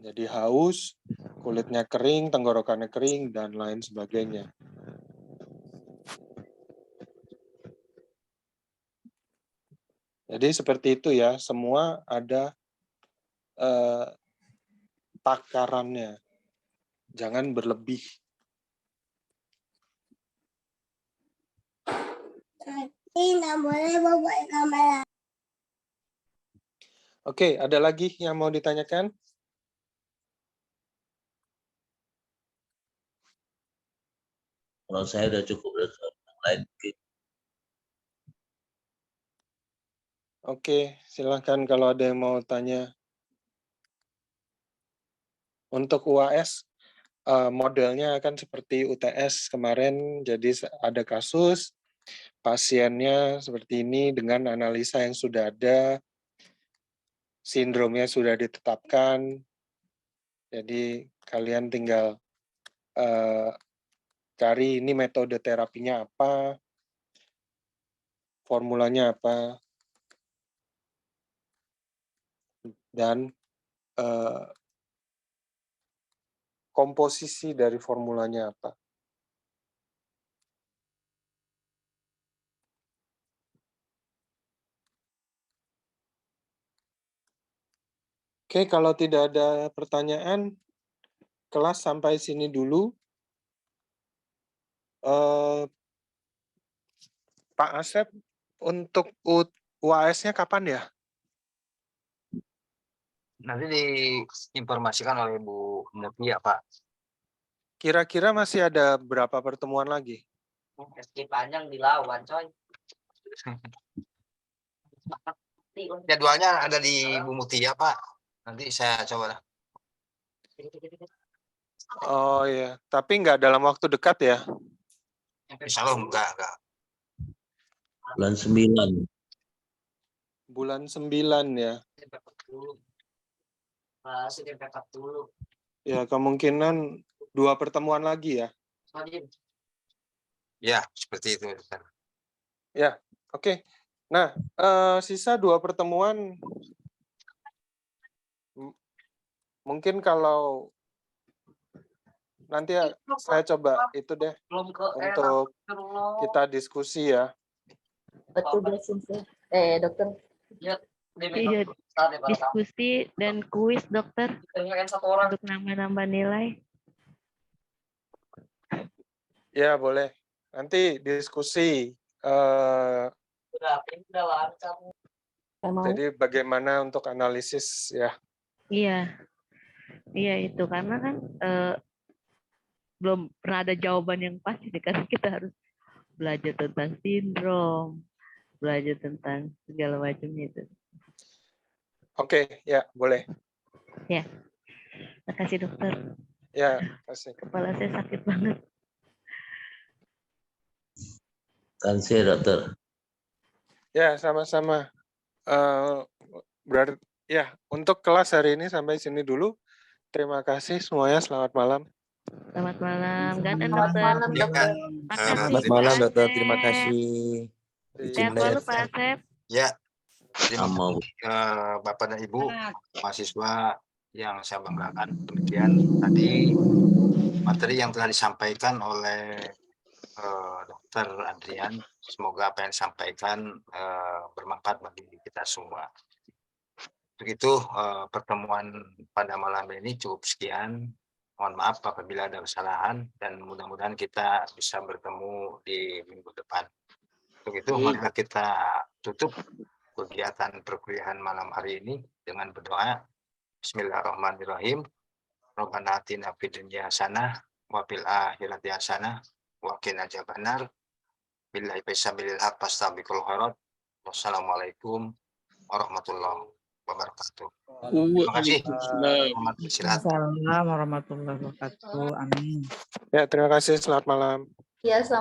Jadi haus, kulitnya kering, tenggorokannya kering, dan lain sebagainya. Jadi seperti itu ya, semua ada takarannya. Jangan berlebih. Oke, ada lagi yang mau ditanyakan? Kalau saya udah cukup, yang lain mungkin. Oke, silakan kalau ada yang mau tanya. Untuk UAS, modelnya akan seperti UTS kemarin, jadi ada kasus, pasiennya seperti ini dengan analisa yang sudah ada, sindromnya sudah ditetapkan, jadi kalian tinggal cari ini metode terapinya apa, formulanya apa, dan komposisi dari formulanya apa. Oke, kalau tidak ada pertanyaan, kelas sampai sini dulu. Pak Asep, untuk UAS-nya kapan ya? Nanti diinformasikan oleh Bu Mutia, Pak. Kira-kira masih ada berapa pertemuan lagi? Meski panjang dilawan, coy. Jadwalnya ada di Bu Mutia, Pak. Nanti saya coba. Oh iya, tapi nggak dalam waktu dekat ya? Insya Allah enggak. Bulan 9. Bulan 9 ya? Ya, kemungkinan 2 pertemuan lagi ya? Ya, seperti itu. Ya, oke. Nah, sisa 2 pertemuan, mungkin kalau nanti saya coba itu deh, untuk kita diskusi ya. Betul, dokter. Iya, diskusi dan kuis dokter untuk nambah-nambah nilai. Ya, boleh. Nanti diskusi. Jadi bagaimana untuk analisis ya? Iya, itu karena kan belum pernah ada jawaban yang pasti, karena kita harus belajar tentang sindrom, belajar tentang segala macam itu. Oke, ya boleh. Ya, makasih dokter. Ya, kasih. Kepala saya sakit banget. Kasih dokter. Ya, sama-sama. Berarti ya, untuk kelas hari ini sampai sini dulu. Terima kasih semuanya. Selamat malam. Selamat malam, Ganten dokter. Selamat malam dokter. Terima kasih. Sehat selalu Pak Asep. Ya, terima kasih Bapak dan Ibu mahasiswa yang saya banggakan. Demikian tadi materi yang telah disampaikan oleh Dr. Adrian. Semoga apa yang disampaikan bermanfaat bagi kita semua. Begitu pertemuan pada malam ini cukup sekian. Mohon maaf apabila ada kesalahan dan mudah-mudahan kita bisa bertemu di minggu depan. Begitu, marilah kita tutup kegiatan perkuliahan malam hari ini dengan berdoa. Bismillahirrahmanirrahim. Rabbana atina fid dunya hasanah wa fil akhirati hasanah wa qina adzabannar. Billahi fisabilil haq fastabiqul khairat. Wassalamualaikum warahmatullahi wabarakatuh. Terima kasih. Waalaikumsalam. Selamat beristirahat. Waalaikumsalam warahmatullahi wabarakatuh. Amin. Ya, terima kasih. Selamat malam. Ya, selamat